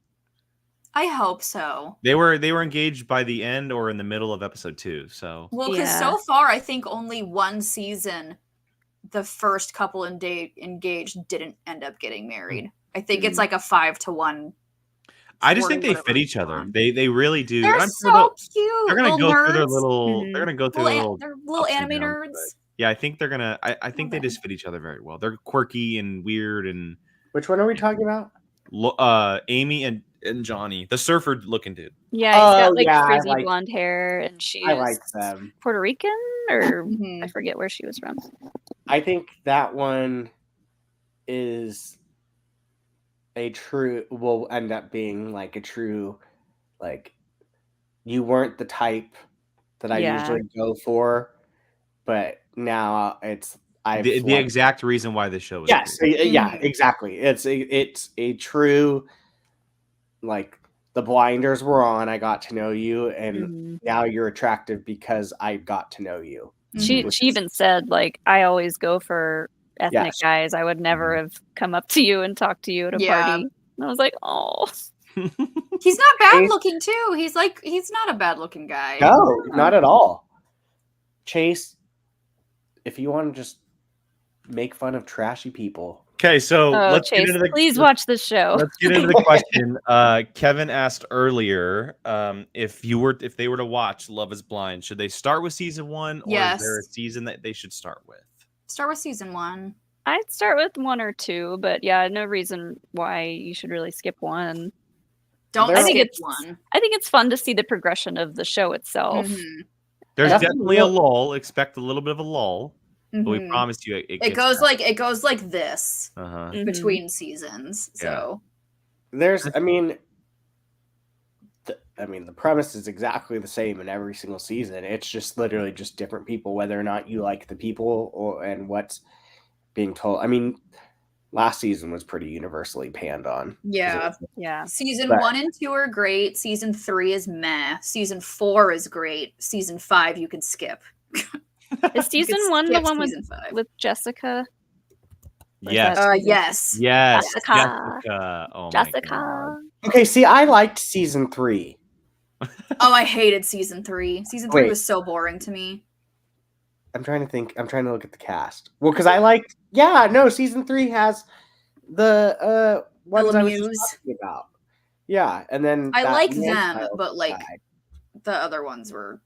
[SPEAKER 1] I hope so.
[SPEAKER 3] They were engaged by the end or in the middle of episode 2. So
[SPEAKER 1] because so far I think only one season, the first couple engaged didn't end up getting married. I think it's like a 5-1.
[SPEAKER 3] I just think they fit each other. They really do.
[SPEAKER 1] They're so cute.
[SPEAKER 3] They're gonna go
[SPEAKER 1] nerds.
[SPEAKER 3] through their little. They're gonna go through
[SPEAKER 1] they're little anime nerds.
[SPEAKER 3] Yeah, I think they're gonna. I think they just fit each other very well. They're quirky and weird and.
[SPEAKER 5] Which one are we talking about?
[SPEAKER 3] Amy and Johnny, the surfer looking dude.
[SPEAKER 4] Yeah, he's got like crazy blonde hair, and she's
[SPEAKER 5] I like them.
[SPEAKER 4] Puerto Rican, or I forget where she was from.
[SPEAKER 5] I think that one is will end up being like a true, like, you weren't the type that I usually go for, but now it's
[SPEAKER 3] the exact reason why this show is
[SPEAKER 5] yeah, exactly. It's a true, like, the blinders were on, I got to know you, and now you're attractive because I got to know you.
[SPEAKER 4] She even said, like, I always go for ethnic guys. I would never have come up to you and talked to you at a party. And I was like, oh.
[SPEAKER 1] He's not bad looking too. He's not a bad looking guy.
[SPEAKER 5] No, not at all. Chase, if you want to just make fun of trashy people.
[SPEAKER 3] Okay, so let's
[SPEAKER 4] Chase,
[SPEAKER 3] get into
[SPEAKER 4] please watch this show.
[SPEAKER 3] Let's get into the question. Kevin asked earlier if they were to watch Love is Blind, should they start with season 1 or is there a season that they should start with?
[SPEAKER 1] Start with season 1.
[SPEAKER 4] I'd start with 1 or 2, but yeah, no reason why you should really skip 1.
[SPEAKER 1] I think it's 1.
[SPEAKER 4] I think it's fun to see the progression of the show itself.
[SPEAKER 3] There's definitely a lull. Expect a little bit of a lull, but we promise you
[SPEAKER 1] it goes like this between seasons. So
[SPEAKER 5] there's, I mean, the premise is exactly the same in every single season. It's just literally just different people, whether or not you like the people and what's being told. I mean, last season was pretty universally panned on.
[SPEAKER 1] Yeah. Season 1 and 2 are great. Season 3 is meh. Season 4 is great. Season 5 you can skip.
[SPEAKER 4] Is season 1 the one with Jessica?
[SPEAKER 3] Yes.
[SPEAKER 1] Yes.
[SPEAKER 4] Jessica.
[SPEAKER 3] Oh
[SPEAKER 4] Jessica.
[SPEAKER 3] my God.
[SPEAKER 5] Okay, see, I liked season 3.
[SPEAKER 1] I hated season 3. Season 3 was so boring to me.
[SPEAKER 5] I'm trying to think. I'm trying to look at the cast. Well, because I liked. Season 3 has the ones I was talking about. Yeah, and then
[SPEAKER 1] I like them, but like the other ones were.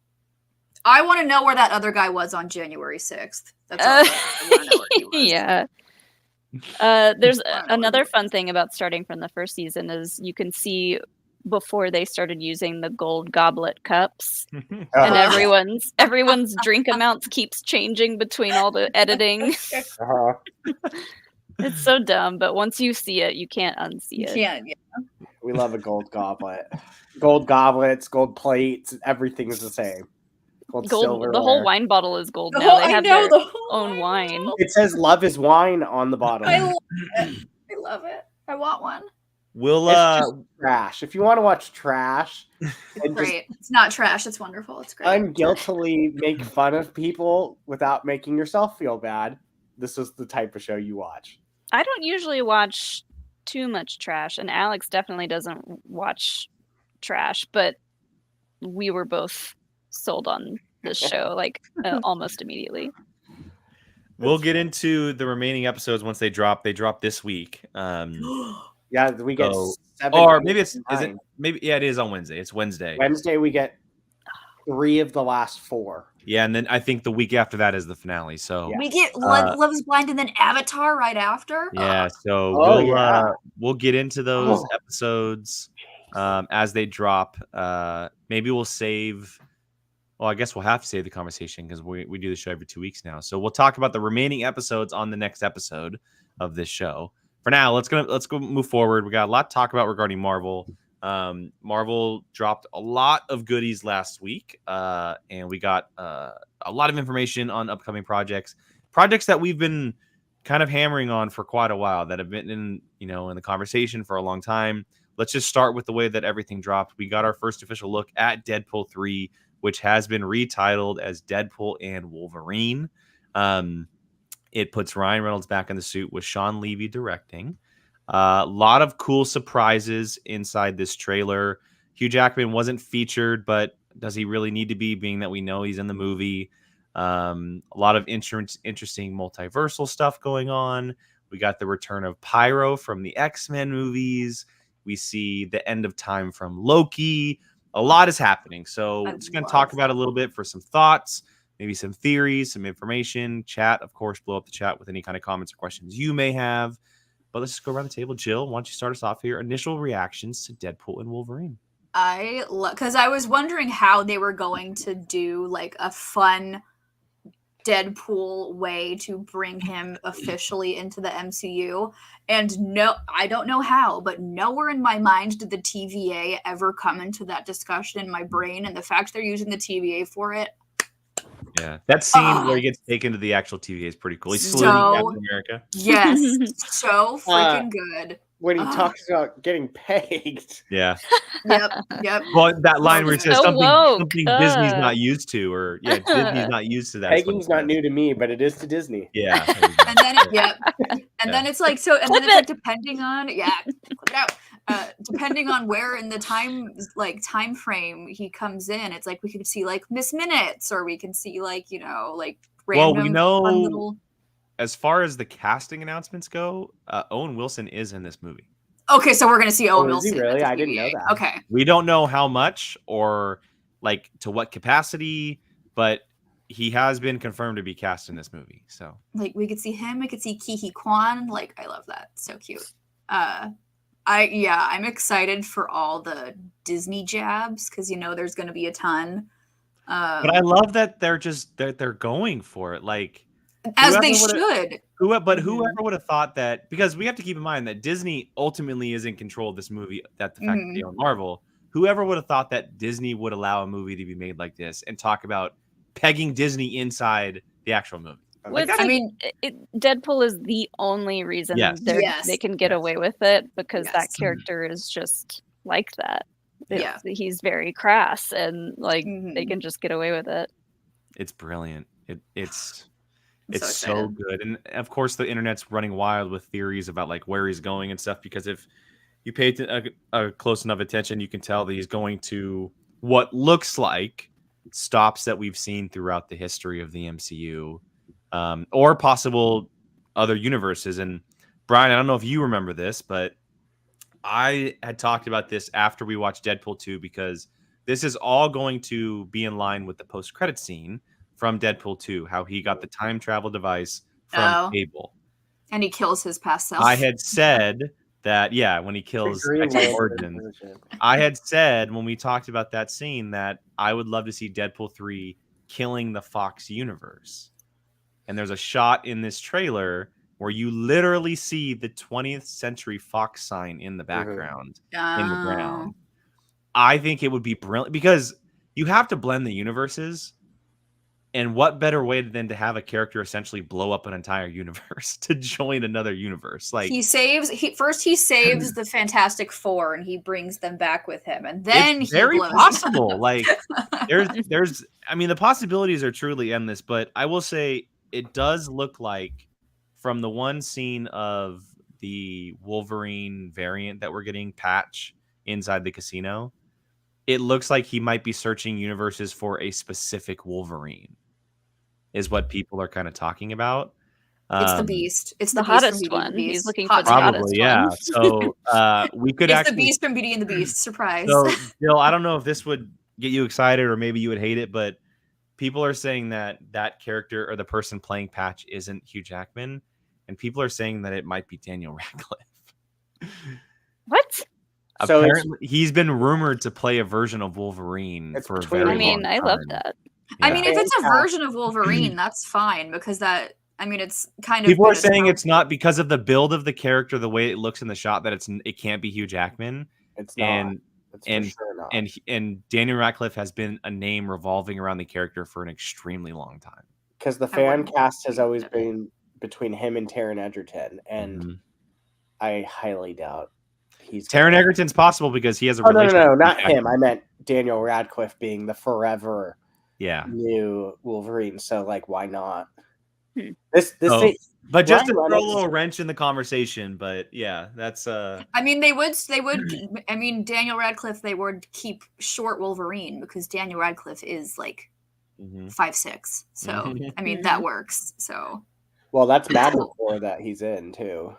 [SPEAKER 1] I want to know where that other guy was on January 6th. That's all. I want to know where he was.
[SPEAKER 4] Yeah. There's another fun thing about starting from the first season is you can see before they started using the gold goblet cups, and everyone's drink amounts keeps changing between all the editing. It's so dumb, but once you see it, you can't unsee it.
[SPEAKER 1] Yeah.
[SPEAKER 5] We love a gold goblet. Gold goblets, gold plates, everything is the same. Gold silverware.
[SPEAKER 4] The whole wine bottle is gold now. They have their own wine.
[SPEAKER 5] It says "Love is wine" on the bottom.
[SPEAKER 1] I love it. I want one.
[SPEAKER 3] We'll
[SPEAKER 5] trash. If you want to watch trash,
[SPEAKER 1] great. It's not trash. It's wonderful. It's great.
[SPEAKER 5] Unguiltily make fun of people without making yourself feel bad. This is the type of show you watch.
[SPEAKER 4] I don't usually watch too much trash, and Alex definitely doesn't watch trash, but we were both sold on this show like almost immediately.
[SPEAKER 3] We'll get into the remaining episodes once they drop. They drop this week.
[SPEAKER 5] Yeah, we get 7.
[SPEAKER 3] Or maybe it is on Wednesday. It's Wednesday.
[SPEAKER 5] Wednesday we get 3 of the last 4.
[SPEAKER 3] Yeah, and then I think the week after that is the finale. So
[SPEAKER 1] we get Love is Blind and then Avatar right after.
[SPEAKER 3] Yeah, so we'll get into those episodes. as they drop. Maybe we'll save. Well, I guess we'll have to save the conversation because we do the show every 2 weeks now. So we'll talk about the remaining episodes on the next episode of this show. For now, let's go move forward. We got a lot to talk about regarding Marvel. Marvel dropped a lot of goodies last week, and we got a lot of information on upcoming projects that we've been kind of hammering on for quite a while, that have been in the conversation for a long time. Let's just start with the way that everything dropped. We got our first official look at Deadpool 3, which has been retitled as Deadpool and Wolverine. It puts Ryan Reynolds back in the suit with Sean Levy directing. A lot of cool surprises inside this trailer. Hugh Jackman wasn't featured, but does he really need to be, being that we know he's in the movie? A lot of interesting multiversal stuff going on. We got the return of Pyro from the X-Men movies. We see the end of time from Loki. A lot is happening. So we're just going to talk about it a little bit for some thoughts, maybe some theories, some information. Chat, of course, blow up the chat with any kind of comments or questions you may have. But let's just go around the table. Jill, why don't you start us off here? Initial reactions to Deadpool and Wolverine.
[SPEAKER 1] Because I was wondering how they were going to do like a fun Deadpool way to bring him officially into the MCU. And no, I don't know how, but nowhere in my mind did the TVA ever come into that discussion in my brain. And the fact they're using the TVA for it.
[SPEAKER 3] Yeah, that scene where he gets taken to the actual TVA is pretty cool. He's saluting Captain America.
[SPEAKER 1] Yes, so freaking good.
[SPEAKER 5] When he talks about getting pegged.
[SPEAKER 3] Yeah.
[SPEAKER 1] Yep.
[SPEAKER 3] Well, that line where it says something Disney's not used to, or Disney's not used to that.
[SPEAKER 5] Pegging's not new to me, but it is to Disney.
[SPEAKER 3] Yeah.
[SPEAKER 1] And then then it's like depending on clip it out. Depending on where in the time frame he comes in, it's like we could see like Miss Minutes, or we can see like random.
[SPEAKER 3] Well, we know
[SPEAKER 1] little...
[SPEAKER 3] as far as the casting announcements go, Owen Wilson is in this movie.
[SPEAKER 1] Okay, so we're gonna see Owen Wilson.
[SPEAKER 5] Is he really? I didn't know that.
[SPEAKER 1] Okay.
[SPEAKER 3] We don't know how much or like to what capacity, but he has been confirmed to be cast in this movie. So
[SPEAKER 1] like we could see him, we could see Ki-Hee Kwan. Like I love that. So cute. I'm excited for all the Disney jabs because there's gonna be a ton.
[SPEAKER 3] But I love that they're going for it. Like
[SPEAKER 1] as they should.
[SPEAKER 3] Whoever would have thought that, because we have to keep in mind that Disney ultimately is in control of this movie, that the fact that they own Marvel. Whoever would have thought that Disney would allow a movie to be made like this and talk about pegging Disney inside the actual movie.
[SPEAKER 4] Deadpool is the only reason they can get away with it, because that character is just like that. He's very crass, and they can just get away with it.
[SPEAKER 3] It's brilliant. It's so good. And of course the internet's running wild with theories about like where he's going and stuff, because if you pay a close enough attention, you can tell that he's going to what looks like stops that we've seen throughout the history of the MCU, or possible other universes. And Brian, I don't know if you remember this, but I had talked about this after we watched Deadpool 2, because this is all going to be in line with the post-credit scene from Deadpool 2, how he got the time travel device from Cable.
[SPEAKER 1] And he kills his past self.
[SPEAKER 3] I had said that, when he kills X-Men Origins. I had said when we talked about that scene that I would love to see Deadpool 3 killing the Fox universe. And there's a shot in this trailer where you literally see the 20th Century Fox sign in the background, in the ground. I think it would be brilliant, because you have to blend the universes. And what better way than to have a character essentially blow up an entire universe to join another universe? Like
[SPEAKER 1] he saves the Fantastic Four and he brings them back with him, and then
[SPEAKER 3] it's very possible. Like there's the possibilities are truly endless. But I will say it does look like, from the one scene of the Wolverine variant that we're getting, Patch, inside the casino, it looks like he might be searching universes for a specific Wolverine, is what people are kind of talking about.
[SPEAKER 1] It's the Beast. It's
[SPEAKER 4] the hottest one. He's looking for the hottest
[SPEAKER 3] one. So we could
[SPEAKER 1] it's the Beast from Beauty and the Beast. Surprise.
[SPEAKER 3] So, Bill, I don't know if this would get you excited or maybe you would hate it, but people are saying that character or the person playing Patch isn't Hugh Jackman, and people are saying that it might be Daniel Radcliffe.
[SPEAKER 4] What?
[SPEAKER 5] So
[SPEAKER 3] apparently he's been rumored to play a version of Wolverine
[SPEAKER 5] It's
[SPEAKER 3] for a
[SPEAKER 5] between-
[SPEAKER 3] very
[SPEAKER 4] I mean,
[SPEAKER 3] long
[SPEAKER 4] I
[SPEAKER 3] time.
[SPEAKER 4] love that.
[SPEAKER 1] I mean, if it's a
[SPEAKER 5] Fantastic.
[SPEAKER 1] version of Wolverine, that's fine because that. I mean, it's kind of.
[SPEAKER 3] People are
[SPEAKER 1] been
[SPEAKER 3] saying
[SPEAKER 1] established.
[SPEAKER 3] it's not because of the build of the character, the way it looks in the shot, that it can't be Hugh Jackman.
[SPEAKER 5] It's not.
[SPEAKER 3] And
[SPEAKER 5] It's for
[SPEAKER 3] and
[SPEAKER 5] sure not.
[SPEAKER 3] and Daniel Radcliffe has been a name revolving around the character for an extremely long time.
[SPEAKER 5] Because the
[SPEAKER 1] I
[SPEAKER 5] fan
[SPEAKER 1] wouldn't
[SPEAKER 5] cast has
[SPEAKER 1] think
[SPEAKER 5] always
[SPEAKER 1] that-
[SPEAKER 5] been between him and Taron Egerton, and
[SPEAKER 3] Mhm.
[SPEAKER 5] I highly doubt he's
[SPEAKER 3] Taron Egerton's possible because he has a
[SPEAKER 5] Oh no,
[SPEAKER 3] relationship. with
[SPEAKER 5] not
[SPEAKER 3] Hugh
[SPEAKER 5] him. I meant Daniel Radcliffe being the forever
[SPEAKER 3] Yeah.
[SPEAKER 5] new Wolverine. So like, why not?
[SPEAKER 4] Hmm.
[SPEAKER 5] This
[SPEAKER 3] Oh.
[SPEAKER 5] thing,
[SPEAKER 3] But just to
[SPEAKER 5] Ryan
[SPEAKER 3] throw a
[SPEAKER 5] Reynolds-
[SPEAKER 3] little wrench in the conversation, but yeah, that's
[SPEAKER 1] I mean, they would. I mean, Daniel Radcliffe. They would keep short Wolverine because Daniel Radcliffe is like
[SPEAKER 3] Mhm.
[SPEAKER 1] 5'6". So
[SPEAKER 3] Mhm.
[SPEAKER 1] I mean, that works. So,
[SPEAKER 5] well, that's Madripoor that he's in too.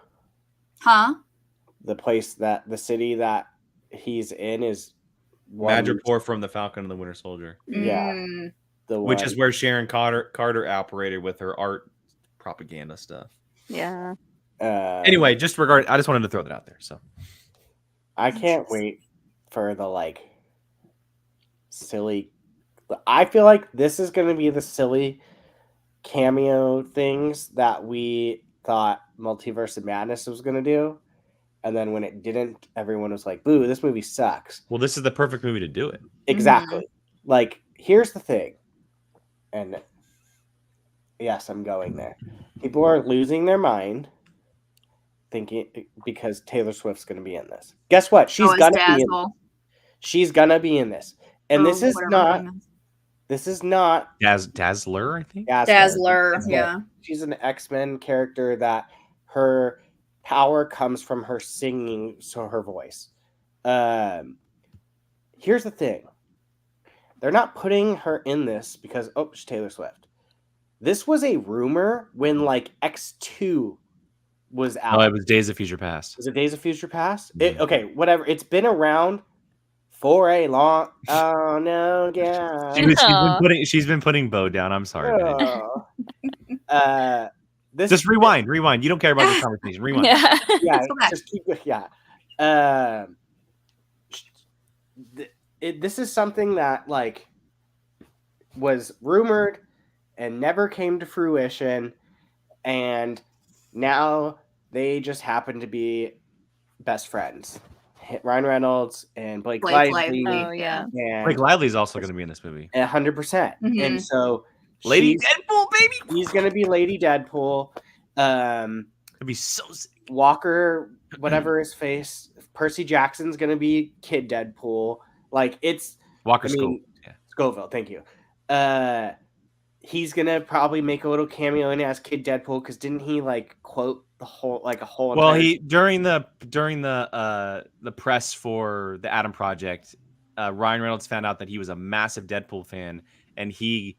[SPEAKER 1] huh?
[SPEAKER 5] The city that he's in is one,
[SPEAKER 3] Madripoor from the Falcon and the Winter Soldier,
[SPEAKER 5] Yeah,
[SPEAKER 1] Mm.
[SPEAKER 5] the
[SPEAKER 3] which
[SPEAKER 5] one.
[SPEAKER 3] is where Sharon Carter operated with her art propaganda stuff.
[SPEAKER 4] Yeah.
[SPEAKER 3] Anyway, I just wanted to throw that out there. So
[SPEAKER 5] I can't wait for the like silly. I feel like this is going to be the silly cameo things that we thought Multiverse of Madness was going to do, and then when it didn't, everyone was like, "Boo! This movie sucks."
[SPEAKER 3] well, this is the perfect movie to do it.
[SPEAKER 5] Exactly. Like, here's the thing, and yes, I'm going there. People are losing their mind thinking because Taylor Swift's going to be in this. Guess what? She's
[SPEAKER 1] Oh, it's
[SPEAKER 5] gonna be in.
[SPEAKER 1] Dazzle.
[SPEAKER 5] She's gonna be in this, and
[SPEAKER 1] Or
[SPEAKER 5] this is
[SPEAKER 1] whatever
[SPEAKER 5] not.
[SPEAKER 1] her name is.
[SPEAKER 5] This is not
[SPEAKER 3] Dazzler, I think.
[SPEAKER 1] Dazzler. Yeah.
[SPEAKER 5] She's an X-Men character that her power comes from her singing, so her voice. Here's the thing. They're not putting her in this because she's Taylor Swift. This was a rumor when like X2 was out.
[SPEAKER 3] Oh, it was Days of Future Past.
[SPEAKER 5] Was it Days of Future Past?
[SPEAKER 3] Mhm.
[SPEAKER 5] Okay, whatever. It's been around for a long. Oh no, yeah.
[SPEAKER 3] She's been putting Bo down. I'm sorry. man.
[SPEAKER 5] Oh. This
[SPEAKER 3] Just rewind. You don't care about this conversation. Rewind.
[SPEAKER 4] Yeah.
[SPEAKER 5] yeah,
[SPEAKER 1] Go back.
[SPEAKER 5] just keep this is something that like was rumored and never came to fruition, and now they just happen to be best friends. Ryan Reynolds and Blake Lively.
[SPEAKER 4] Oh yeah.
[SPEAKER 5] And
[SPEAKER 3] Blake Lively's also going to be in this movie.
[SPEAKER 5] 100%.
[SPEAKER 1] Mhm.
[SPEAKER 5] And so
[SPEAKER 3] Lady
[SPEAKER 5] she's-
[SPEAKER 3] Deadpool, baby.
[SPEAKER 5] he's gonna be Lady Deadpool.
[SPEAKER 3] It'd be so sick.
[SPEAKER 5] Walker, whatever his face, Percy Jackson's gonna be Kid Deadpool. Like it's
[SPEAKER 3] Walker
[SPEAKER 5] I mean,
[SPEAKER 3] Scoville. Yeah.
[SPEAKER 5] Scoville, thank you. He's gonna probably make a little cameo in as Kid Deadpool because didn't he like quote the whole like a whole?
[SPEAKER 3] Well,
[SPEAKER 5] entire-
[SPEAKER 3] he during the press for the Adam Project, Ryan Reynolds found out that he was a massive Deadpool fan, and he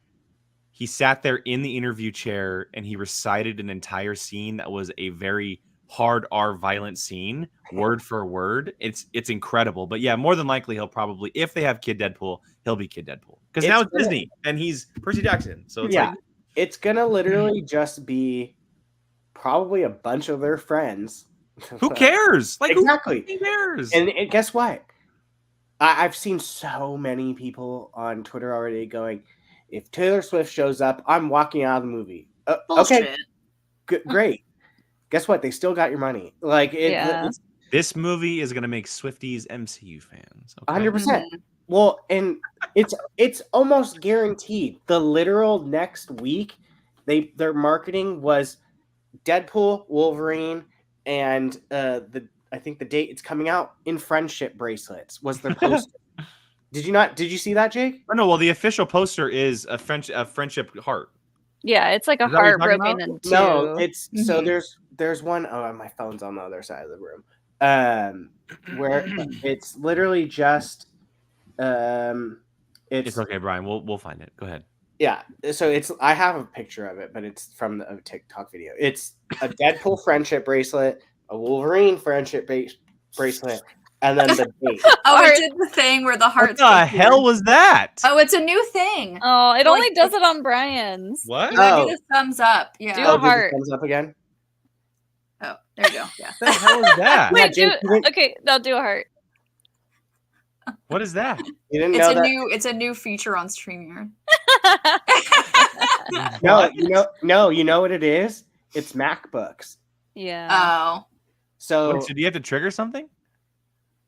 [SPEAKER 3] sat there in the interview chair and he recited an entire scene that was a very hard R violent scene, word for word. It's incredible. But yeah, more than likely he'll probably, if they have Kid Deadpool, he'll be Kid Deadpool because now it's Disney and he's Percy Jackson. So it's like
[SPEAKER 5] it's gonna literally just be probably a bunch of their friends.
[SPEAKER 3] who cares? Like
[SPEAKER 5] Exactly.
[SPEAKER 3] Who cares?
[SPEAKER 5] And guess what? I've seen so many people on Twitter already going, if Taylor Swift shows up, I'm walking out of the movie. Okay, great. Guess what? They still got your money. Like, it's
[SPEAKER 3] this movie is going to make Swifties MCU fans.
[SPEAKER 5] 100%. Well, and it's almost guaranteed. The literal next week, their marketing was Deadpool, Wolverine, and I think the date it's coming out in friendship bracelets was their poster. Did you see that, Jake?
[SPEAKER 3] Oh, no, well, the official poster is a friendship heart.
[SPEAKER 4] Yeah, it's like a
[SPEAKER 3] Is that what you're
[SPEAKER 4] heart
[SPEAKER 3] talking
[SPEAKER 4] broken
[SPEAKER 3] about?
[SPEAKER 4] in two.
[SPEAKER 5] No, it's so there's one. Oh, my phone's on the other side of the room. Where it's literally just
[SPEAKER 3] It's okay, Brian. We'll find it. Go ahead.
[SPEAKER 5] Yeah, so I have a picture of it, but it's from a TikTok video. It's a Deadpool friendship bracelet, a Wolverine friendship bracelet, and then the date.
[SPEAKER 1] Oh, it did the thing where the hearts.
[SPEAKER 3] What the hell was that?
[SPEAKER 1] Oh, it's a new thing.
[SPEAKER 4] Oh, it
[SPEAKER 1] Like,
[SPEAKER 4] only does it on Brian's.
[SPEAKER 3] What?
[SPEAKER 1] You gotta do the thumbs up. Yeah.
[SPEAKER 4] Do a
[SPEAKER 5] Does it
[SPEAKER 4] heart.
[SPEAKER 5] thumbs up again.
[SPEAKER 1] Oh, there you go. Yeah.
[SPEAKER 3] What the hell is that?
[SPEAKER 4] Wait,
[SPEAKER 5] Jake, you didn't-
[SPEAKER 4] okay, I'll do a heart.
[SPEAKER 3] What is that?
[SPEAKER 5] You didn't know that?
[SPEAKER 1] It's a new feature on StreamYard.
[SPEAKER 5] No, you know what it is? It's MacBooks.
[SPEAKER 4] Yeah.
[SPEAKER 1] Oh.
[SPEAKER 3] So
[SPEAKER 5] So
[SPEAKER 3] do you have to trigger something?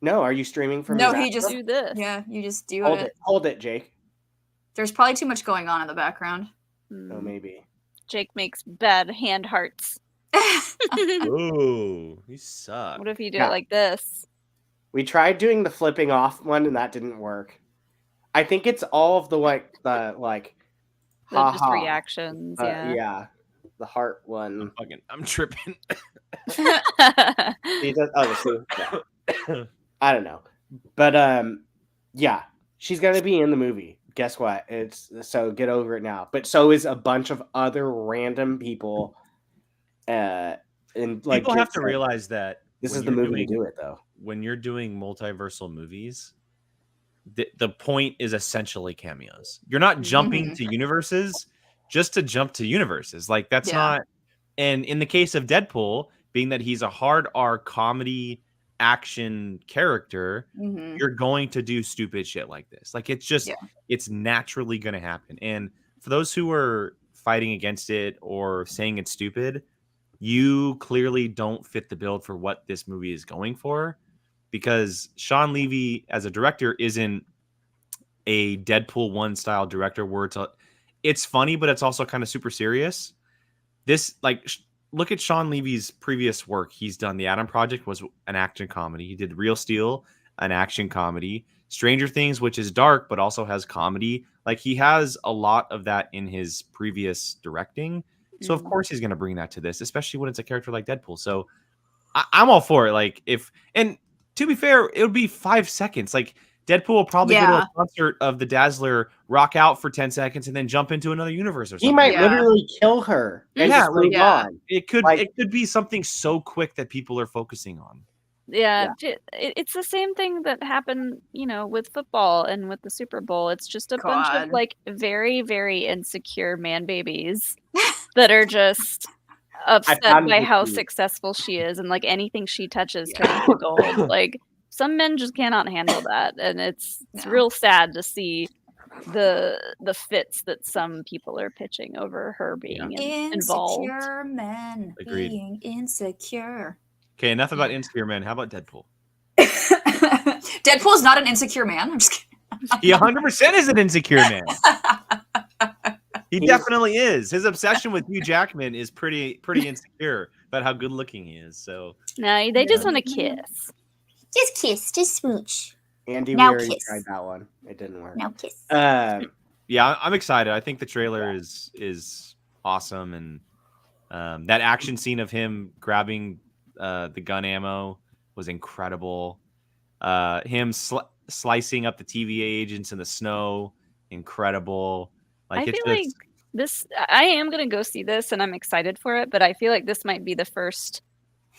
[SPEAKER 5] no, are you streaming from?
[SPEAKER 1] No,
[SPEAKER 5] your
[SPEAKER 1] he just
[SPEAKER 4] Do this.
[SPEAKER 1] Yeah, you just do
[SPEAKER 5] hold
[SPEAKER 1] it.
[SPEAKER 5] it. Hold it, Jake.
[SPEAKER 1] There's probably too much going on in the background.
[SPEAKER 5] Oh, maybe.
[SPEAKER 4] Jake makes bad hand hearts.
[SPEAKER 3] Ooh, you suck.
[SPEAKER 4] What if you do it like this?
[SPEAKER 5] We tried doing the flipping off one, and that didn't work. I think it's all of the
[SPEAKER 4] Just reactions. Yeah.
[SPEAKER 5] The heart one.
[SPEAKER 3] I'm tripping.
[SPEAKER 5] He does, yeah. I don't know, but yeah, she's gonna be in the movie. Guess what? So get over it now. But so is a bunch of other random people. And like
[SPEAKER 3] people have to realize that
[SPEAKER 5] this is the movie to do it, though.
[SPEAKER 3] When you're doing multiversal movies, the point is essentially cameos. You're not jumping to universes just to jump to universes. Like that's not. And in the case of Deadpool, being that he's a hard R comedy action character, you're going to do stupid shit like this. Like it's just it's naturally going to happen. And for those who are fighting against it or saying it's stupid, you clearly don't fit the bill for what this movie is going for, because Sean Levy as a director isn't a Deadpool 1 style director where it's funny, but it's also kind of super serious. This, like, look at Sean Levy's previous work. He's done The Adam Project, was an action comedy. He did Real Steel, an action comedy. Stranger Things, which is dark, but also has comedy. Like, he has a lot of that in his previous directing. So, of course, he's going to bring that to this, especially when it's a character like Deadpool. So, I'm all for it. Like, and to be fair, it would be 5 seconds. Like, Deadpool will probably go to a concert of the Dazzler, rock out for 10 seconds, and then jump into another universe or something.
[SPEAKER 5] He might literally kill her. And on.
[SPEAKER 3] It could be something so quick that people are focusing on.
[SPEAKER 4] Yeah, it's the same thing that happened, with football and with the Super Bowl. It's just a bunch of like very, very insecure man babies that are just upset by how successful she is, and like anything she touches turns to gold. Like some men just cannot handle that, and it's real sad to see the fits that some people are pitching over her being involved.
[SPEAKER 1] Insecure men being insecure.
[SPEAKER 3] Okay, enough about insecure men. How about Deadpool?
[SPEAKER 1] Deadpool is not an insecure man. I'm just kidding.
[SPEAKER 3] He 100% is an insecure man. He definitely is. His obsession with Hugh Jackman is pretty insecure about how good looking he is. So
[SPEAKER 4] no, they just want to kiss.
[SPEAKER 1] Just kiss, just smooch.
[SPEAKER 5] Andy, we already tried that one. It didn't work.
[SPEAKER 1] Now kiss.
[SPEAKER 3] Yeah, I'm excited. I think the trailer is awesome, and that action scene of him grabbing the gun ammo was incredible. Him slicing up the TVA agents in the snow, incredible. Like I feel like
[SPEAKER 4] this. I am gonna go see this, and I'm excited for it. But I feel like this might be the first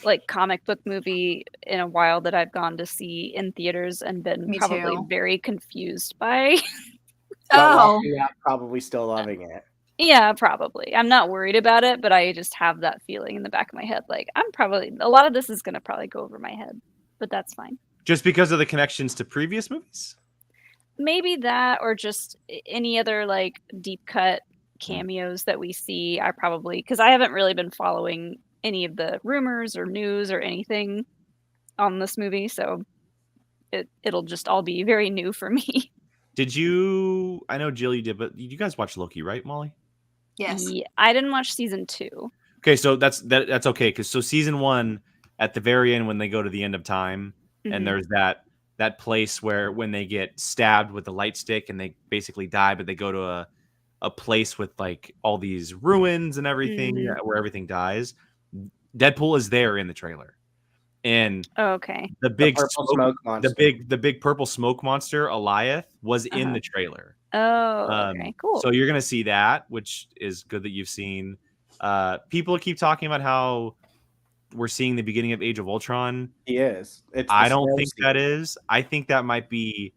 [SPEAKER 4] like comic book movie in a while that I've gone to see in theaters and been probably very confused by.
[SPEAKER 5] Yeah, probably still loving it.
[SPEAKER 4] Yeah, probably. I'm not worried about it, but I just have that feeling in the back of my head. Like a lot of this is going to probably go over my head, but that's fine.
[SPEAKER 3] Just because of the connections to previous movies?
[SPEAKER 4] Maybe that, or just any other like deep cut cameos that we see. Because I haven't really been following any of the rumors or news or anything on this movie. So it'll just all be very new for me.
[SPEAKER 3] I know Jill, you did, but you guys watch Loki, right, Molly?
[SPEAKER 1] Yes.
[SPEAKER 4] Yeah, I didn't watch season 2.
[SPEAKER 3] Okay, so that's okay, because season 1 at the very end when they go to the end of time, and there's that place where when they get stabbed with the light stick and they basically die, but they go to a place with like all these ruins and everything where everything dies. Deadpool is there in the trailer, and the big smoke monster, the big purple smoke monster Goliath was in the trailer.
[SPEAKER 4] Okay, cool.
[SPEAKER 3] So you're gonna see that, which is good that you've seen. People keep talking about how we're seeing the beginning of Age of Ultron.
[SPEAKER 5] He is.
[SPEAKER 3] I don't think that is. I think that might be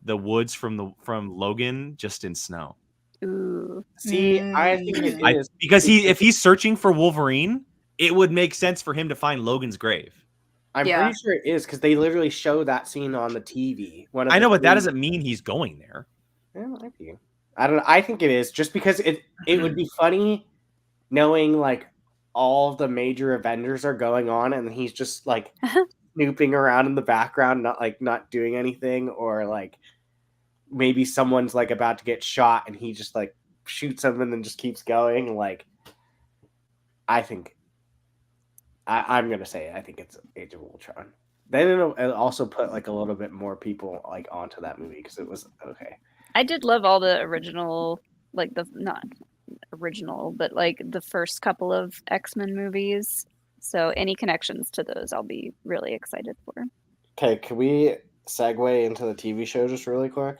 [SPEAKER 3] the woods from Logan, just in snow.
[SPEAKER 4] Ooh.
[SPEAKER 5] See, I think it is
[SPEAKER 3] because if he's searching for Wolverine, it would make sense for him to find Logan's grave.
[SPEAKER 5] I'm pretty sure it is because they literally show that scene on the TV.
[SPEAKER 3] I know, but that doesn't mean he's going there.
[SPEAKER 5] Yeah, it might be. I don't know. I think it is just because it would be funny knowing like all of the major Avengers are going on and he's just like snooping around in the background, not doing anything, or like maybe someone's like about to get shot and he just like shoots them and then just keeps going. Like, I think I'm gonna say it. I think it's Age of Ultron. Then it'll also put like a little bit more people like onto that movie because it was okay.
[SPEAKER 4] I did love all the original, like not original, but like the first couple of X-Men movies. So any connections to those, I'll be really excited for.
[SPEAKER 5] Okay, can we segue into the TV show just really quick?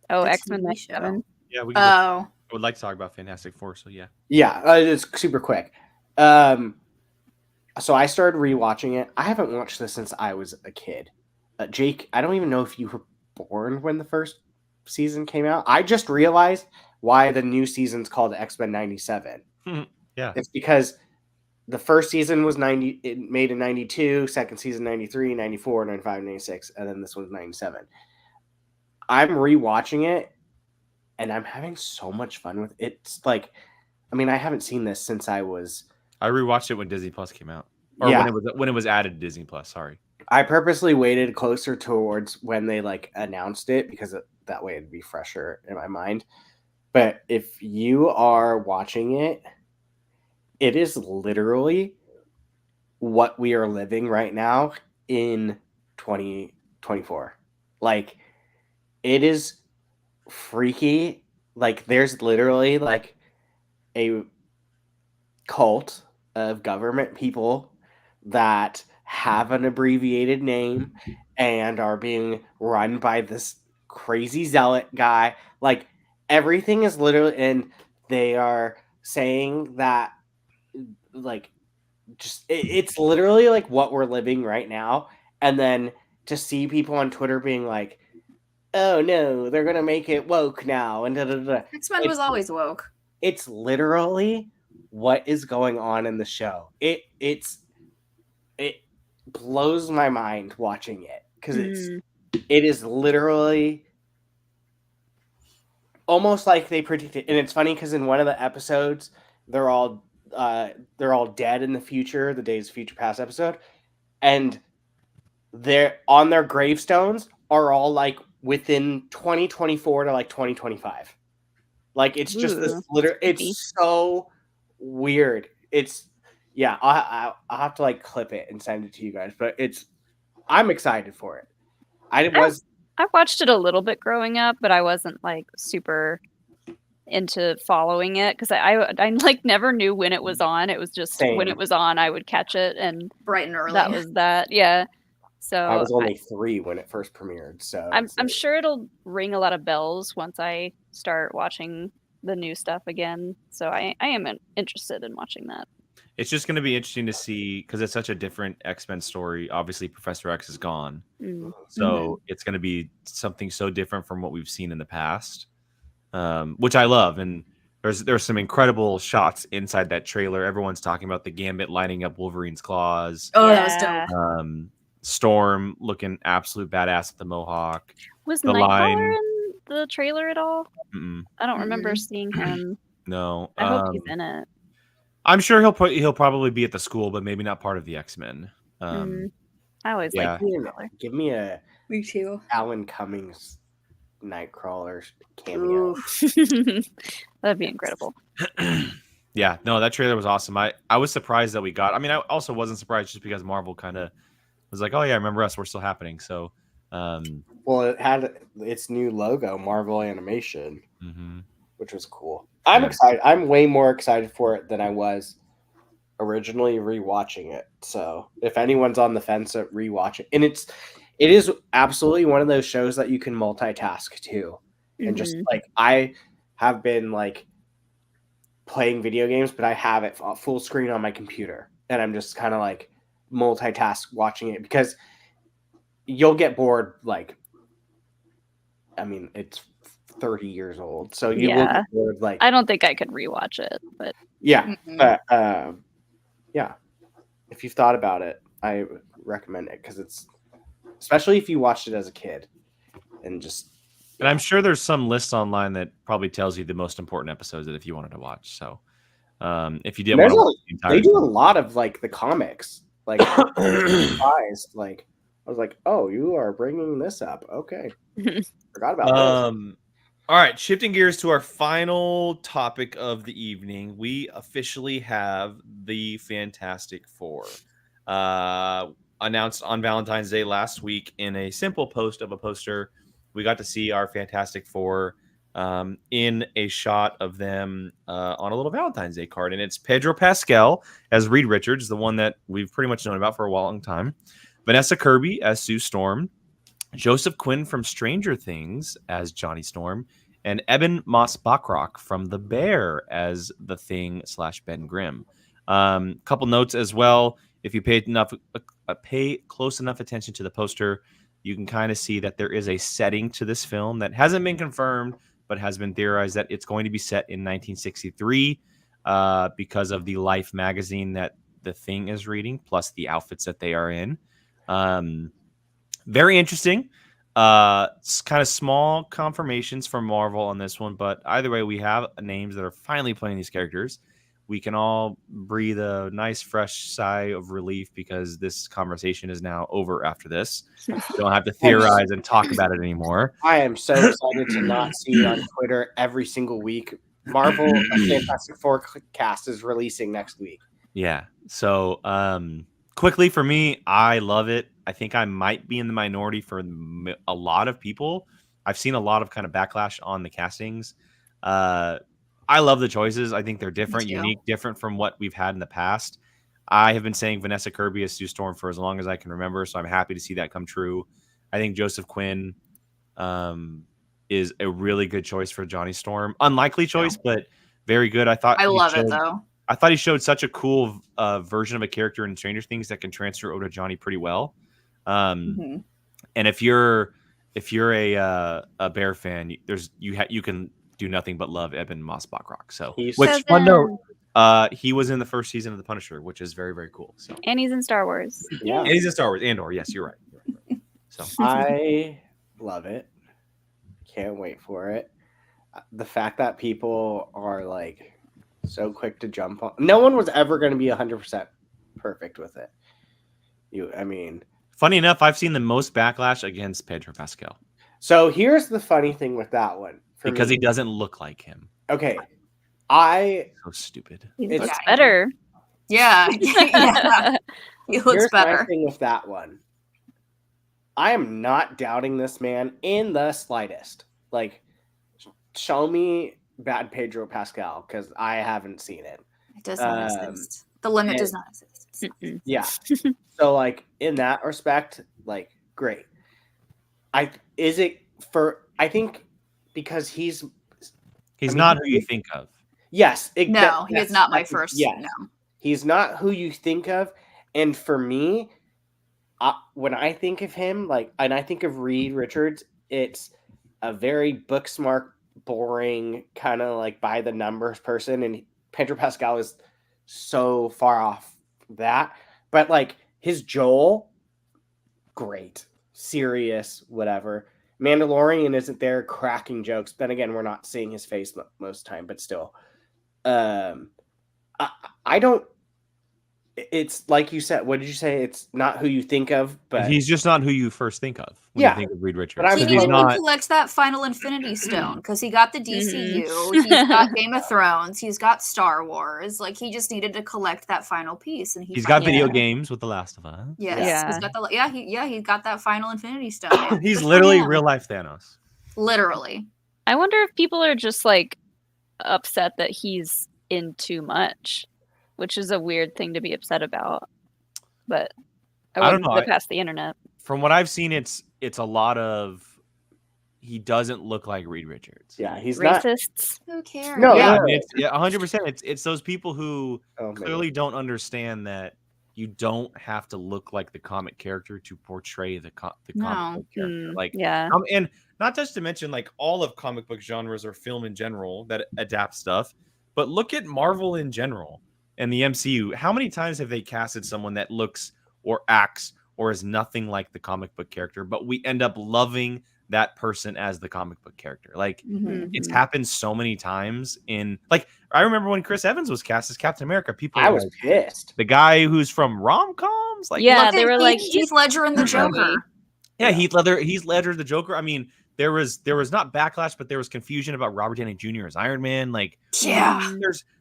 [SPEAKER 4] Oh,
[SPEAKER 1] The
[SPEAKER 4] X-Men
[SPEAKER 1] TV
[SPEAKER 4] 97.
[SPEAKER 3] Yeah, we can
[SPEAKER 1] Oh.
[SPEAKER 3] I would like to talk about Fantastic Four, so yeah.
[SPEAKER 5] Yeah, it's super quick. So I started rewatching it. I haven't watched this since I was a kid. Jake, I don't even know if you were born when the first season came out. I just realized why the new season's called X-Men 97.
[SPEAKER 3] Yeah.
[SPEAKER 5] It's because the first season was made in 92, second season 93, 94, 95, 96, and then this one's 97. I'm rewatching it, and I'm having so much fun with it. It's like, I mean, I haven't seen this since I
[SPEAKER 3] rewatched it when Disney Plus came out. Or when it was added to Disney Plus, sorry.
[SPEAKER 5] I purposely waited closer towards when they like announced it because that way it'd be fresher in my mind. But if you are watching it, it is literally what we are living right now in 2024. Like, it is freaky. Like, there's literally like a cult of government people that have an abbreviated name and are being run by this crazy zealot guy. Like, everything is literally, and they are saying that like just it's literally like what we're living right now. And then to see people on Twitter being like, oh no, they're gonna make it woke now, and
[SPEAKER 1] X-Men was always woke.
[SPEAKER 5] It's literally what is going on in the show. It blows my mind watching it because it is literally almost like they predicted. And it's funny because in one of the episodes they're all dead in the future, the Days of Future Past episode, and they're on their gravestones are all like within 2024 to like 2025. Like, it's just this it's so weird. It's I'll have to like clip it and send it to you guys, but I'm excited for it. I
[SPEAKER 4] watched it a little bit growing up, but I wasn't like super into following it because I like never knew when it was on. It was just when it was on, I would catch it, and
[SPEAKER 1] bright and early.
[SPEAKER 4] That was that, yeah. So
[SPEAKER 5] I was only 3 when it first premiered, so
[SPEAKER 4] I'm sure it'll ring a lot of bells once I start watching the new stuff again. So I am interested in watching that.
[SPEAKER 3] It's just going to be interesting to see because it's such a different X-Men story. Obviously, Professor X is gone, so it's going to be something so different from what we've seen in the past, which I love. And there's some incredible shots inside that trailer. Everyone's talking about the Gambit lining up Wolverine's claws.
[SPEAKER 1] Oh, that was dope.
[SPEAKER 3] Storm looking absolute badass at the Mohawk.
[SPEAKER 4] Was Nightcrawler in the trailer at all? I don't remember seeing him.
[SPEAKER 3] No,
[SPEAKER 4] I hope he's in it.
[SPEAKER 3] I'm sure he'll probably be at the school, but maybe not part of the X-Men.
[SPEAKER 4] I always like Nightcrawler.
[SPEAKER 5] Give me a
[SPEAKER 1] Me too.
[SPEAKER 5] Alan Cummings Nightcrawler cameo.
[SPEAKER 4] That'd be incredible.
[SPEAKER 3] Yeah, no, that trailer was awesome. I was surprised that we got. I mean, I also wasn't surprised just because Marvel kind of was like, oh yeah, remember us? We're still happening. So,
[SPEAKER 5] well, it had its new logo, Marvel Animation, which was cool. I'm excited. I'm way more excited for it than I was originally rewatching it. So if anyone's on the fence at rewatching, and it is absolutely one of those shows that you can multitask too. And just like, I have been like playing video games, but I have it full screen on my computer, and I'm just kind of like multitask watching it because you'll get bored. Like, I mean, it's 30 years old, so you will get bored. Like,
[SPEAKER 4] I don't think I could rewatch it, but
[SPEAKER 5] yeah, if you've thought about it, I recommend it because it's, especially if you watched it as a kid, and just.
[SPEAKER 3] And I'm sure there's some list online that probably tells you the most important episodes that if you wanted to watch. So if you didn't want to watch the entire
[SPEAKER 5] they do a lot of like the comics. Like, surprised. Like, I was like, oh, you are bringing this up. Okay. Forgot about this.
[SPEAKER 3] All right, shifting gears to our final topic of the evening, we officially have the Fantastic Four. Announced on Valentine's Day last week in a simple post of a poster. We got to see our Fantastic Four in a shot of them on a little Valentine's Day card. And it's Pedro Pascal as Reed Richards, the one that we've pretty much known about for a long time. Vanessa Kirby as Sue Storm. Joseph Quinn from Stranger Things as Johnny Storm, and Eben Moss-Bachrach from The Bear as the Thing / Ben Grimm. Couple notes as well. If you pay close enough attention to the poster, you can kind of see that there is a setting to this film that hasn't been confirmed, but has been theorized that it's going to be set in 1963 because of the Life magazine that the Thing is reading, plus the outfits that they are in. Very interesting. It's kind of small confirmations from Marvel on this one, but either way, we have names that are finally playing these characters. We can all breathe a nice, fresh sigh of relief because this conversation is now over after this. We don't have to theorize and talk about it anymore.
[SPEAKER 5] I am so excited to not see on Twitter every single week. Marvel Fantastic Four cast is releasing next week.
[SPEAKER 3] Yeah. So, quickly for me, I love it. I think I might be in the minority for a lot of people. I've seen a lot of kind of backlash on the castings. I love the choices. I think they're different, unique, different from what we've had in the past. I have been saying Vanessa Kirby as Sue Storm for as long as I can remember, so I'm happy to see that come true. I think Joseph Quinn is a really good choice for Johnny Storm. Unlikely choice, but very good. I love it, though. I thought he showed such a cool version of a character in Stranger Things that can transfer over to Johnny pretty well. And if you're a Bear fan, you can do nothing but love Eben Moss-Bachrach. So, one note, he was in the first season of The Punisher, which is very, very cool. So,
[SPEAKER 4] and he's in Star Wars.
[SPEAKER 5] Yeah,
[SPEAKER 3] and he's in Star Wars. Andor, yes, you're right. So,
[SPEAKER 5] I love it. Can't wait for it. The fact that people are like so quick to jump on. No one was ever going to be 100% perfect with it.
[SPEAKER 3] Funny enough, I've seen the most backlash against Pedro Pascal.
[SPEAKER 5] So here's the funny thing with that one.
[SPEAKER 3] Because he doesn't look like him.
[SPEAKER 5] Okay.
[SPEAKER 3] So stupid.
[SPEAKER 4] He looks better.
[SPEAKER 1] Yeah. Yeah. He looks
[SPEAKER 5] here's
[SPEAKER 1] better.
[SPEAKER 5] My thing with that one. I am not doubting this man in the slightest. Like, show me bad Pedro Pascal because I haven't seen it.
[SPEAKER 1] It does not exist. The limit does not exist.
[SPEAKER 5] Yeah. So, like, in that respect, like, great. I think because he's
[SPEAKER 3] not who you think of.
[SPEAKER 5] Yes.
[SPEAKER 1] No, he is not my first.
[SPEAKER 5] Yes.
[SPEAKER 1] No.
[SPEAKER 5] He's not who you think of. And for me, when I think of him, like, and I think of Reed Richards, it's a very book smart, boring, kind of like by the numbers person. And Pedro Pascal is so far off that. But like his Joel, great, serious, whatever. Mandalorian isn't there cracking jokes. Then again, we're not seeing his face most time, but still. I don't. It's like you said. What did you say? It's not who you think of, but
[SPEAKER 3] he's just not who you first think of when you think of Reed Richards.
[SPEAKER 5] But
[SPEAKER 1] he needed to collect that final Infinity Stone because he got the DCU, he's got Game of Thrones, he's got Star Wars. Like he just needed to collect that final piece, and
[SPEAKER 3] he's got video games with The Last of Us.
[SPEAKER 1] Yes, he's got he got that final Infinity Stone.
[SPEAKER 3] He's literally real life Thanos.
[SPEAKER 1] Literally.
[SPEAKER 4] I wonder if people are just like upset that he's in too much, which is a weird thing to be upset about. But I don't know. Look past the internet.
[SPEAKER 3] From what I've seen, it's a lot of he doesn't look like Reed Richards.
[SPEAKER 5] Yeah, he's
[SPEAKER 4] racists.
[SPEAKER 1] Who cares?
[SPEAKER 5] No,
[SPEAKER 3] yeah, it's 100%. It's those people who clearly don't understand that you don't have to look like the comic character to portray the comic book character. Like, and not just to mention like all of comic book genres or film in general that adapt stuff, but look at Marvel in general and the MCU. How many times have they casted someone that looks or acts or is nothing like the comic book character, but we end up loving that person as the comic book character. Like it's happened so many times in like I remember when Chris Evans was cast as Captain America, people
[SPEAKER 5] I
[SPEAKER 3] were
[SPEAKER 5] was
[SPEAKER 3] like,
[SPEAKER 5] pissed.
[SPEAKER 3] the guy who's from rom-coms, like
[SPEAKER 4] Yeah,
[SPEAKER 1] Look
[SPEAKER 4] they
[SPEAKER 1] at
[SPEAKER 4] were like
[SPEAKER 1] Heath Ledger and the Joker.
[SPEAKER 3] yeah, Heath Ledger the Joker. I mean, there was not backlash, but there was confusion about Robert Downey Jr. as Iron Man. Like,
[SPEAKER 1] Yeah.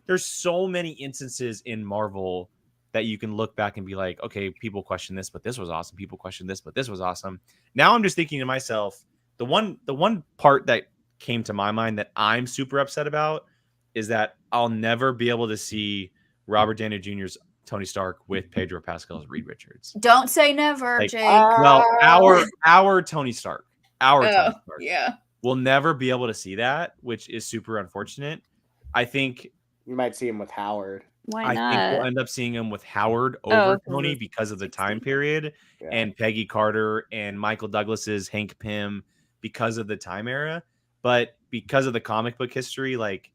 [SPEAKER 3] there's so many instances in Marvel that you can look back and be like, okay, people question this, but this was awesome. People question this, but this was awesome. Now I'm just thinking to myself, the one part that came to my mind that I'm super upset about is that I'll never be able to see Robert Downey Jr.'s Tony Stark with Pedro Pascal's Reed Richards.
[SPEAKER 1] Don't say never,
[SPEAKER 3] Like,
[SPEAKER 1] Jake.
[SPEAKER 3] well, our Tony Stark, Tony Stark.
[SPEAKER 1] Yeah.
[SPEAKER 3] We'll never be able to see that, which is super unfortunate. I think
[SPEAKER 5] You might see him with Howard.
[SPEAKER 4] Why not?
[SPEAKER 3] I think we'll end up seeing him with Howard over Tony
[SPEAKER 4] it's
[SPEAKER 3] because of the time period, and Peggy Carter and Michael Douglas's Hank Pym because of the time era. But because of the comic book history, like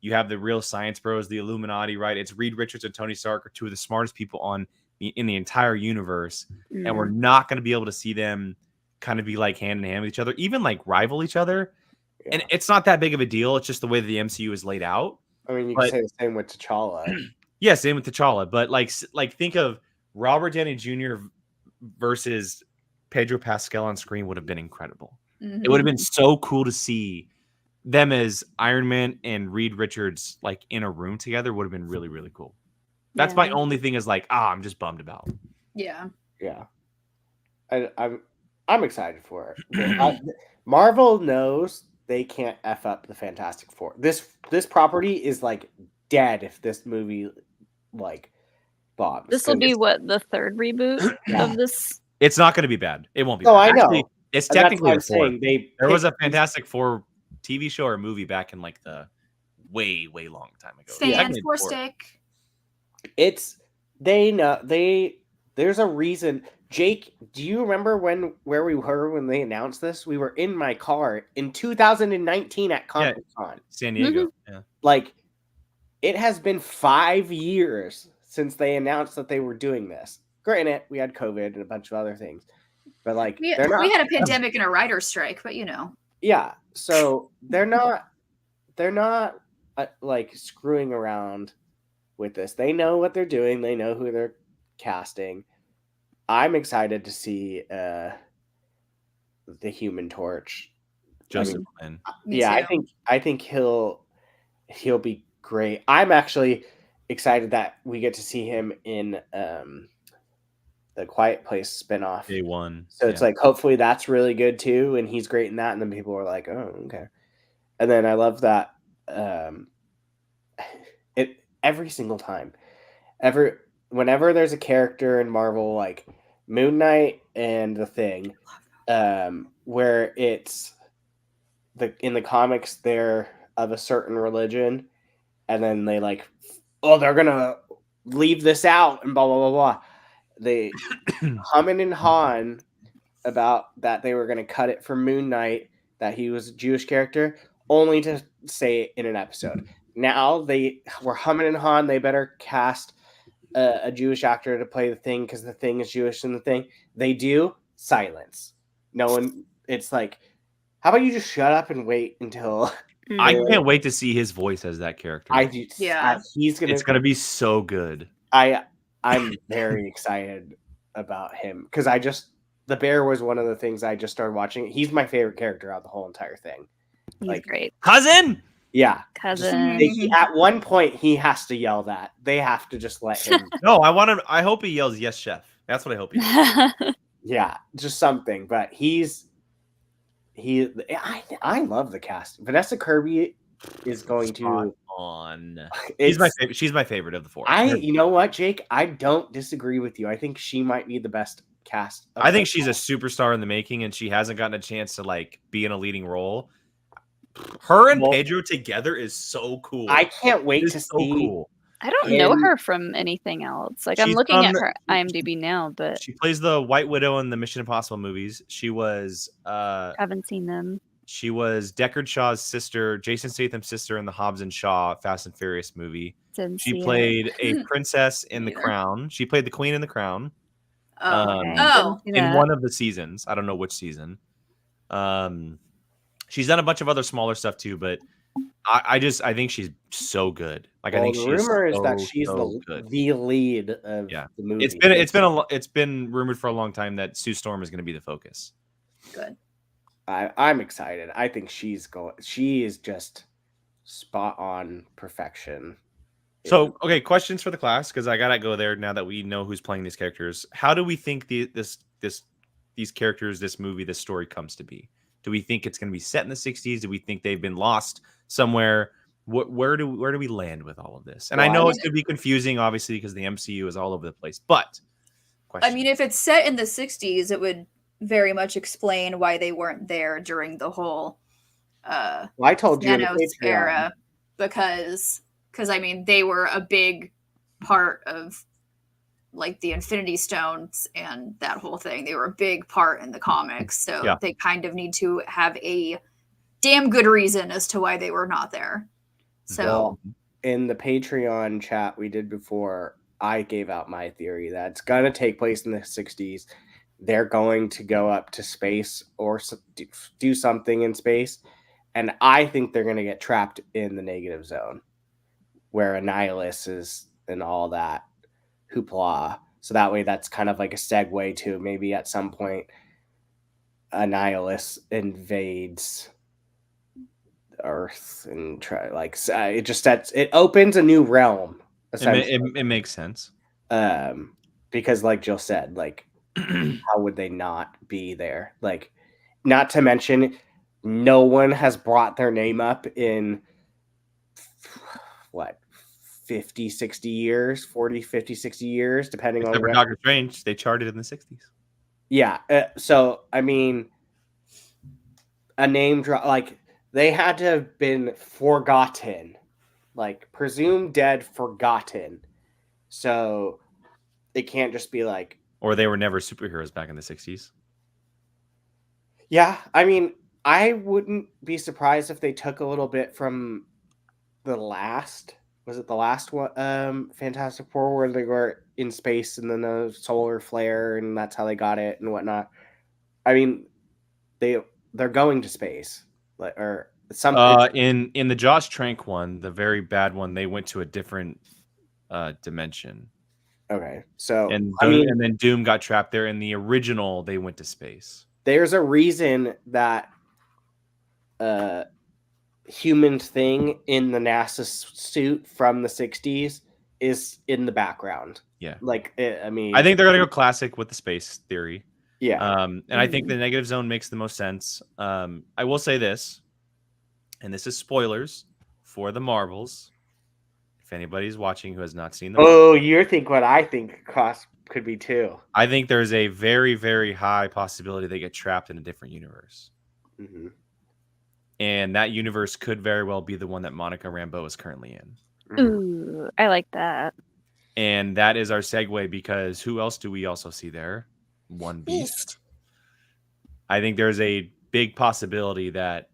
[SPEAKER 3] you have the real science bros, the Illuminati, right? It's Reed Richards and Tony Stark are two of the smartest people in the entire universe, and we're not going to be able to see them kind of be like hand in hand with each other, even like rival each other. And it's not that big of a deal. It's just the way that the MCU is laid out.
[SPEAKER 5] I mean, you can say the same with T'Challa.
[SPEAKER 3] Yeah, same with T'Challa. But like think of Robert Downey Jr. versus Pedro Pascal on screen would have been incredible. It would have been so cool to see them as Iron Man and Reed Richards like in a room together. Would have been really, really cool. That's my only thing is like, I'm just bummed about.
[SPEAKER 1] Yeah.
[SPEAKER 5] Yeah. I'm excited for it. Marvel knows they can't F up the Fantastic Four. This property is like dead if this movie like bombs.
[SPEAKER 4] This will be what, the third reboot of this?
[SPEAKER 3] It's not going to be bad. It won't be.
[SPEAKER 5] No,
[SPEAKER 3] bad.
[SPEAKER 5] I know.
[SPEAKER 3] Actually, it's technically a four. There was a
[SPEAKER 5] picked
[SPEAKER 3] Fantastic Four TV show or movie back in like the way long time ago.
[SPEAKER 1] Fan for stick.
[SPEAKER 5] It's they know there's a reason. Jake, do you remember where we were when they announced this? We were in my car in 2019 at Comic-Con.
[SPEAKER 3] San Diego. Yeah.
[SPEAKER 5] Like, it has been 5 years since they announced that they were doing this. Granted, we had COVID and a bunch of other things. But like
[SPEAKER 1] we had a pandemic and a writer's strike, but you know.
[SPEAKER 5] Yeah. So they're not like screwing around with this. They know what they're doing. They know who they're casting. I'm excited to see the Human Torch.
[SPEAKER 3] Joseph Quinn.
[SPEAKER 5] Yeah, I think he'll be great. I'm actually excited that we get to see him in the Quiet Place spinoff.
[SPEAKER 3] Day one.
[SPEAKER 5] So it's like hopefully that's really good too, and he's great in that. And then people are like, "Oh, okay." And then I love that it every single time, whenever there's a character in Marvel like Moon Knight and the Thing, where it's in the comics they're of a certain religion, and then they like, they're gonna leave this out and blah blah blah blah. They humming and hawing about that they were gonna cut it for Moon Knight, that he was a Jewish character, only to say it in an episode. Now they were humming and hawing. They better cast a Jewish actor to play the Thing because the Thing is Jewish in the Thing. They do silence. No one. It's like, how about you just shut up and wait until?
[SPEAKER 3] I can't wait to see his voice as that character.
[SPEAKER 5] I do.
[SPEAKER 1] Yeah,
[SPEAKER 3] It's gonna be so good.
[SPEAKER 5] I'm very excited about him because The Bear was one of the things I just started watching. He's my favorite character out of the whole entire thing.
[SPEAKER 4] He's great.
[SPEAKER 3] Cousin.
[SPEAKER 5] Yeah.
[SPEAKER 4] Cousin.
[SPEAKER 5] At one point, he has to yell that. They have to just let him.
[SPEAKER 3] No, I hope he yells, "Yes, chef." That's what I hope he does.
[SPEAKER 5] Yeah, just something. But I love the cast. Vanessa Kirby is going to
[SPEAKER 3] on. She's my favorite of the four.
[SPEAKER 5] You know what, Jake? I don't disagree with you. I think she might be the best cast.
[SPEAKER 3] I think she's a superstar in the making, and she hasn't gotten a chance to like be in a leading role. Her and Pedro together is so cool.
[SPEAKER 5] I can't wait to see.
[SPEAKER 3] Cool.
[SPEAKER 4] I don't know her from anything else. Like, I'm looking at her IMDb now, but
[SPEAKER 3] she plays the White Widow in the Mission Impossible movies. She was
[SPEAKER 4] haven't seen them.
[SPEAKER 3] She was Deckard Shaw's sister, Jason Statham's sister in the Hobbs and Shaw Fast and Furious movie. She played a princess in The Crown. She played the queen in The Crown. In one of the seasons. I don't know which season. She's done a bunch of other smaller stuff too, but I think she's so good. Like, I think
[SPEAKER 5] the
[SPEAKER 3] she's
[SPEAKER 5] rumor is that
[SPEAKER 3] so,
[SPEAKER 5] she's
[SPEAKER 3] so
[SPEAKER 5] the
[SPEAKER 3] good.
[SPEAKER 5] lead of the movie.
[SPEAKER 3] It's been rumored for a long time that Sue Storm is going to be the focus.
[SPEAKER 1] Good.
[SPEAKER 5] I'm excited. I think she is just spot on perfection.
[SPEAKER 3] So, okay, questions for the class, because I gotta go there now that we know who's playing these characters. How do we think these characters, this movie, this story comes to be? Do we think it's going to be set in the 60s? Do we think they've been lost somewhere? Where do we land with all of this? And I know it's going to be confusing, obviously, because the MCU is all over the place. But
[SPEAKER 1] I mean, if it's set in the 60s, it would very much explain why they weren't there during the whole
[SPEAKER 5] I told you
[SPEAKER 1] Thanos era, because I mean, they were a big part of like the Infinity Stones and that whole thing. They were a big part in the comics, so they kind of need to have a damn good reason as to why they were not there. So
[SPEAKER 5] in the Patreon chat we did before, I gave out my theory that it's going to take place in the 60s. They're going to go up to space or do something in space. And I think they're going to get trapped in the negative zone where Annihilus is and all that hoopla. So that way that's kind of like a segue to maybe at some point Annihilus invades Earth and it opens a new realm.
[SPEAKER 3] It makes sense.
[SPEAKER 5] Because like Jill said, like how would they not be there? Like, not to mention no one has brought their name up in what, 50, 60 years, 40, 50, 60 years, depending on
[SPEAKER 3] Doctor Strange. They charted in the 60s.
[SPEAKER 5] Yeah. So, I mean, a name drop, like, they had to have been forgotten, like, presumed dead, forgotten. So, it can't just be like...
[SPEAKER 3] Or they were never superheroes back in the 60s.
[SPEAKER 5] Yeah, I mean, I wouldn't be surprised if they took a little bit from the last... Was it the last one, Fantastic Four, where they were in space and then the solar flare, and that's how they got it and whatnot? I mean, they're going to space, or something.
[SPEAKER 3] In the Josh Trank one, the very bad one, they went to a different dimension.
[SPEAKER 5] Okay, so
[SPEAKER 3] and then Doom got trapped there. In the original, they went to space.
[SPEAKER 5] There's a reason that human thing in the NASA suit from the 60s is in the background.
[SPEAKER 3] Yeah.
[SPEAKER 5] Like, I mean,
[SPEAKER 3] I think they're going to go classic with the space theory.
[SPEAKER 5] Yeah.
[SPEAKER 3] And I think the negative zone makes the most sense. I will say this, and this is spoilers for the Marvels. If anybody's watching who has not seen them.
[SPEAKER 5] Oh, you think what I think could be too.
[SPEAKER 3] I think there's a very, very high possibility they get trapped in a different universe.
[SPEAKER 5] Mm-hmm.
[SPEAKER 3] And that universe could very well be the one that Monica Rambeau is currently in.
[SPEAKER 4] Ooh, I like that.
[SPEAKER 3] And that is our segue, because who else do we also see there? One Beast. I think there's a big possibility that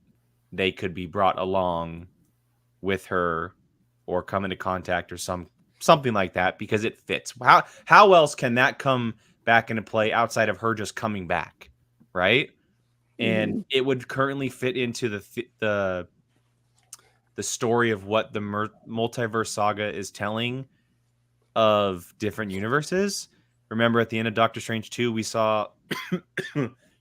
[SPEAKER 3] they could be brought along with her or come into contact or something like that, because it fits. How else can that come back into play outside of her just coming back, right? And it would currently fit into the story of what the multiverse saga is telling of different universes. Remember, at the end of Doctor Strange 2, we saw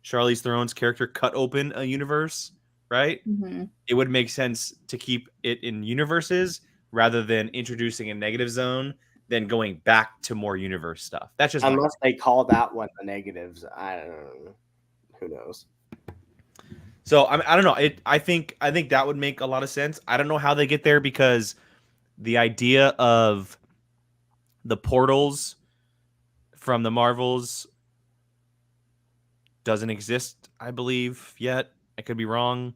[SPEAKER 3] Charlize Theron's character cut open a universe, right?
[SPEAKER 1] Mm-hmm.
[SPEAKER 3] It would make sense to keep it in universes rather than introducing a negative zone, then going back to more universe stuff. That's just
[SPEAKER 5] unless they call that one the negatives. I don't know. Who knows?
[SPEAKER 3] So I don't know. I think that would make a lot of sense. I don't know how they get there, because the idea of the portals from the Marvels doesn't exist, I believe, yet. I could be wrong.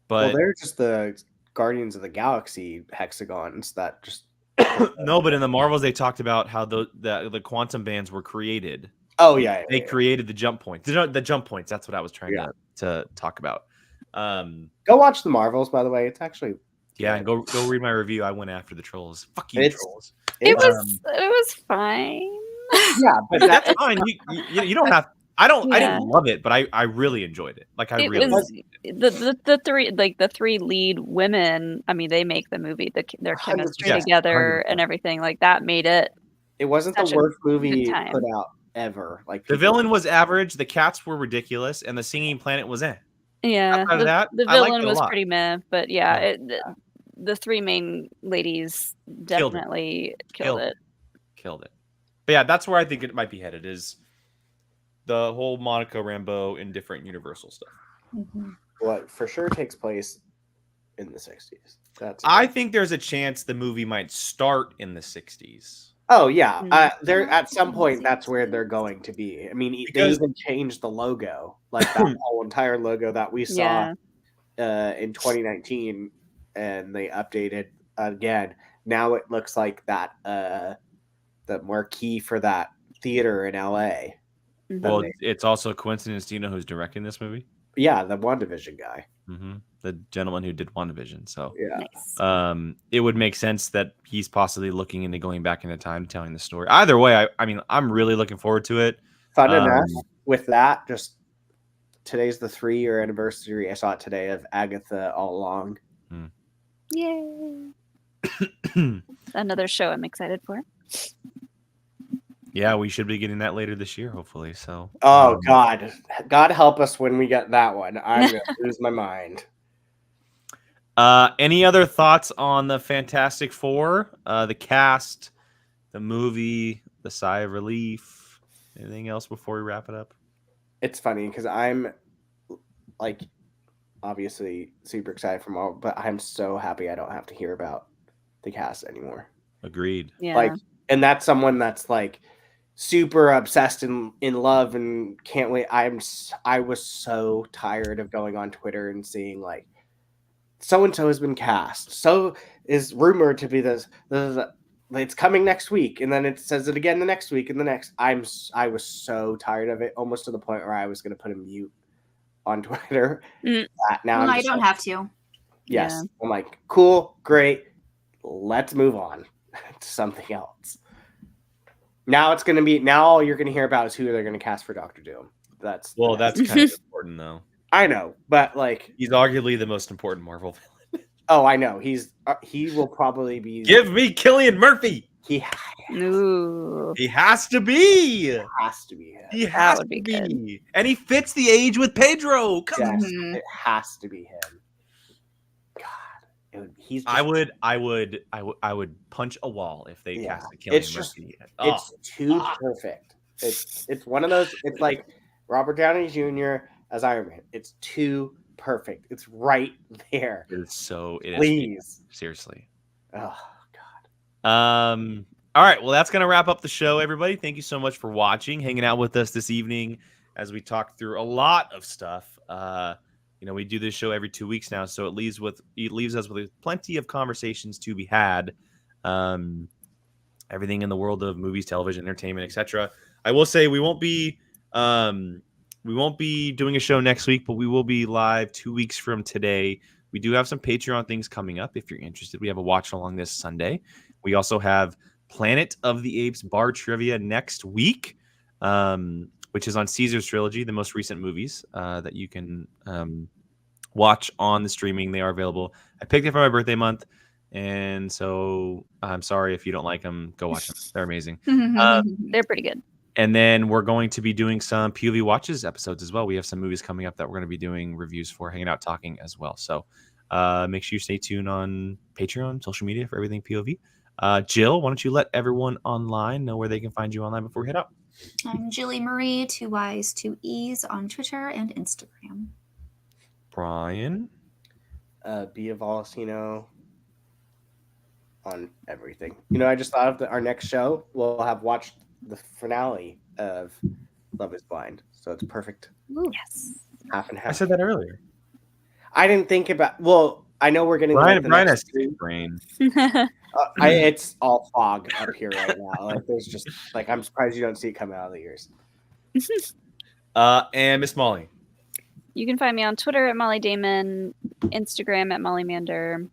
[SPEAKER 3] But
[SPEAKER 5] they're just the Guardians of the Galaxy hexagons that just
[SPEAKER 3] no, but in the Marvels they talked about how the quantum bands were created.
[SPEAKER 5] Oh yeah,
[SPEAKER 3] they created the jump points. The jump points. That's what I was trying to talk about.
[SPEAKER 5] Go watch the Marvels, by the way. It's actually
[SPEAKER 3] and go read my review. I went after the trolls. Fuck you, trolls.
[SPEAKER 4] It was fine.
[SPEAKER 5] Yeah, but
[SPEAKER 3] That's fine. You don't have. I
[SPEAKER 4] Yeah.
[SPEAKER 3] didn't love it, but I really enjoyed it. Like I
[SPEAKER 4] It
[SPEAKER 3] really
[SPEAKER 4] was the three lead women. I mean, they make the movie. Their
[SPEAKER 5] 100%,
[SPEAKER 4] chemistry together
[SPEAKER 3] 100%.
[SPEAKER 4] and everything like that made it.
[SPEAKER 5] It wasn't the
[SPEAKER 4] Such a
[SPEAKER 5] worst
[SPEAKER 4] good
[SPEAKER 5] movie
[SPEAKER 4] time.
[SPEAKER 5] put out ever. Like
[SPEAKER 3] The
[SPEAKER 5] people,
[SPEAKER 3] villain was average. The cats were ridiculous, and the singing planet was eh.
[SPEAKER 4] Yeah,
[SPEAKER 3] Outside of that,
[SPEAKER 4] the
[SPEAKER 3] I liked
[SPEAKER 4] villain
[SPEAKER 3] it a
[SPEAKER 4] was
[SPEAKER 3] lot.
[SPEAKER 4] pretty meh, but yeah,
[SPEAKER 3] Yeah.
[SPEAKER 4] the three main ladies
[SPEAKER 3] Killed it.
[SPEAKER 4] definitely killed it.
[SPEAKER 3] Killed it. But yeah, that's where I think it might be headed. Is the whole Monica Rambeau in different Universal stuff.
[SPEAKER 5] what for sure takes place in the 60s.
[SPEAKER 3] I think there's a chance the movie might start in the 60s.
[SPEAKER 5] Oh yeah,
[SPEAKER 4] Mm.
[SPEAKER 5] they're at some point that's where they're going to be. I mean, they
[SPEAKER 3] Because-
[SPEAKER 5] even changed the logo, like that whole entire logo that we saw in 2019, and they updated again. Now it looks like that the marquee for that theater in LA.
[SPEAKER 3] Well, it's also a coincidence. Do you know who's directing this movie?
[SPEAKER 5] Yeah, the WandaVision guy.
[SPEAKER 3] The gentleman who did WandaVision. So
[SPEAKER 5] Yeah,
[SPEAKER 4] Nice.
[SPEAKER 3] it would make sense that he's possibly looking into going back into time, telling the story. Either way, I mean, I'm really looking forward to it.
[SPEAKER 5] fun enough with that. Just today's the 3-year anniversary. I saw it today of Agatha All Along.
[SPEAKER 4] Yay! Another show I'm excited for.
[SPEAKER 3] Yeah, we should be getting that later this year, hopefully. So.
[SPEAKER 5] Oh God help us when we get that one. I'm gonna lose my mind.
[SPEAKER 3] Any other thoughts on the Fantastic Four, the cast, the movie, the sigh of relief? Anything else before we wrap it up?
[SPEAKER 5] It's funny because I'm like obviously super excited from all, but I'm so happy I don't have to hear about the cast anymore.
[SPEAKER 3] Agreed.
[SPEAKER 4] Yeah.
[SPEAKER 5] Like, and that's someone that's like super obsessed in love and can't wait. I was so tired of going on Twitter and seeing like so and so has been cast. So is rumored to be this. It's coming next week, and then it says it again the next week, and the next. I was so tired of it, almost to the point where I was going to put a mute on Twitter. Now
[SPEAKER 1] I don't have to.
[SPEAKER 5] Yes,
[SPEAKER 4] Yeah.
[SPEAKER 5] I'm like, cool, great. Let's move on to something else. Now it's going to be. Now all you're going to hear about is who they're going to cast for Doctor Doom. That's
[SPEAKER 3] kind of important, though.
[SPEAKER 5] I know, but like
[SPEAKER 3] He's arguably the most important Marvel villain.
[SPEAKER 5] Oh, I know. He will probably be.
[SPEAKER 3] Give me Cillian Murphy.
[SPEAKER 5] He
[SPEAKER 4] Ooh.
[SPEAKER 3] He has to be.
[SPEAKER 5] has to be him.
[SPEAKER 3] He has
[SPEAKER 4] would be
[SPEAKER 3] to
[SPEAKER 4] good.
[SPEAKER 3] be. And he fits the age with Pedro. Come
[SPEAKER 5] Yes,
[SPEAKER 3] on.
[SPEAKER 5] it has to be him. God, he's.
[SPEAKER 3] I would punch a wall if they cast a Cillian
[SPEAKER 5] It's just.
[SPEAKER 3] Murphy.
[SPEAKER 5] It's too perfect. It's one of those. It's like Robert Downey Jr. as Iron Man. It's too perfect. It's right there.
[SPEAKER 3] It is so.
[SPEAKER 5] Please.
[SPEAKER 3] Seriously.
[SPEAKER 5] Oh God.
[SPEAKER 3] All right. Well, that's gonna wrap up the show, everybody. Thank you so much for watching, hanging out with us this evening as we talk through a lot of stuff. We do this show every 2 weeks now, so it leaves us with plenty of conversations to be had. Everything in the world of movies, television, entertainment, etc. I will say we won't be doing a show next week, but we will be live 2 weeks from today. We do have some Patreon things coming up if you're interested. We have a watch along this Sunday. We also have Planet of the Apes bar trivia next week, which is on Caesar's Trilogy, the most recent movies that you can watch on the streaming. They are available. I picked it for my birthday month, and so I'm sorry if you don't like them. Go watch them. They're amazing.
[SPEAKER 4] They're pretty good.
[SPEAKER 3] And then we're going to be doing some POV Watches episodes as well. We have some movies coming up that we're going to be doing reviews for, hanging out, talking as well. So make sure you stay tuned on Patreon, social media for everything POV. Jill, why don't you let everyone online know where they can find you online before we head out?
[SPEAKER 1] I'm Jilly Marie, 2 Y's, 2 E's on Twitter and Instagram.
[SPEAKER 3] Brian?
[SPEAKER 5] Bia Volcino on everything. I just thought of our next show. We'll have watched the finale of Love is Blind. So it's perfect.
[SPEAKER 4] Yes.
[SPEAKER 5] Half and half.
[SPEAKER 3] I said that earlier.
[SPEAKER 5] I didn't think about. Well, I know we're getting.
[SPEAKER 3] Brian has
[SPEAKER 5] next
[SPEAKER 3] big brain.
[SPEAKER 5] it's all fog up here right now. Like there's just like I'm surprised you don't see it coming out of the ears.
[SPEAKER 3] And Miss Molly.
[SPEAKER 4] You can find me on Twitter at Molly Damon, Instagram at Molly Mander,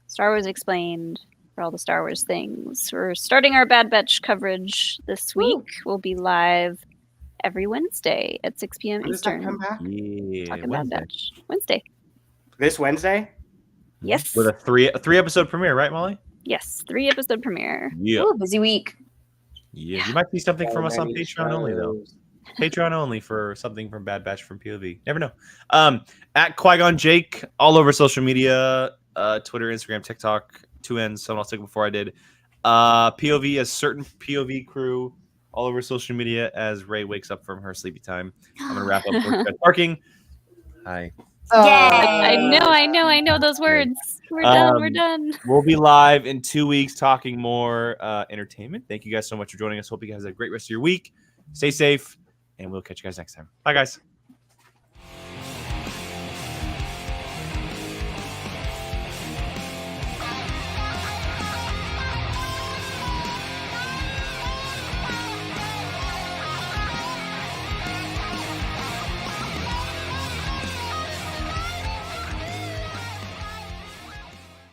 [SPEAKER 4] Star Wars Explained, for all the Star Wars things. We're starting our Bad Batch coverage this week. We'll be live every Wednesday at 6 p.m.
[SPEAKER 5] When does that
[SPEAKER 4] Eastern.
[SPEAKER 5] come back?
[SPEAKER 3] Yeah,
[SPEAKER 4] Talking
[SPEAKER 3] Wednesday.
[SPEAKER 4] Bad Batch. Wednesday.
[SPEAKER 5] This Wednesday?
[SPEAKER 4] Yes.
[SPEAKER 3] With a three episode premiere, right, Molly?
[SPEAKER 4] Yes. 3-episode premiere.
[SPEAKER 3] Yeah.
[SPEAKER 1] Ooh, busy week.
[SPEAKER 3] Yeah. You might see something from us on
[SPEAKER 5] Many
[SPEAKER 3] Patreon only, though.
[SPEAKER 5] shows.
[SPEAKER 3] Patreon only for something from Bad Batch from POV. Never know. At Qui-Gon Jake, all over social media, Twitter, Instagram, TikTok, 2Ns. Someone else took it before I did. POV, a certain POV crew, all over social media as Ray wakes up from her sleepy time. I'm gonna wrap up with parking. Hi.
[SPEAKER 4] I know those words. We're done.
[SPEAKER 3] We'll be live in 2 weeks talking more entertainment. Thank you guys so much for joining us. Hope you guys have a great rest of your week. Stay safe, and we'll catch you guys next time. Bye, guys.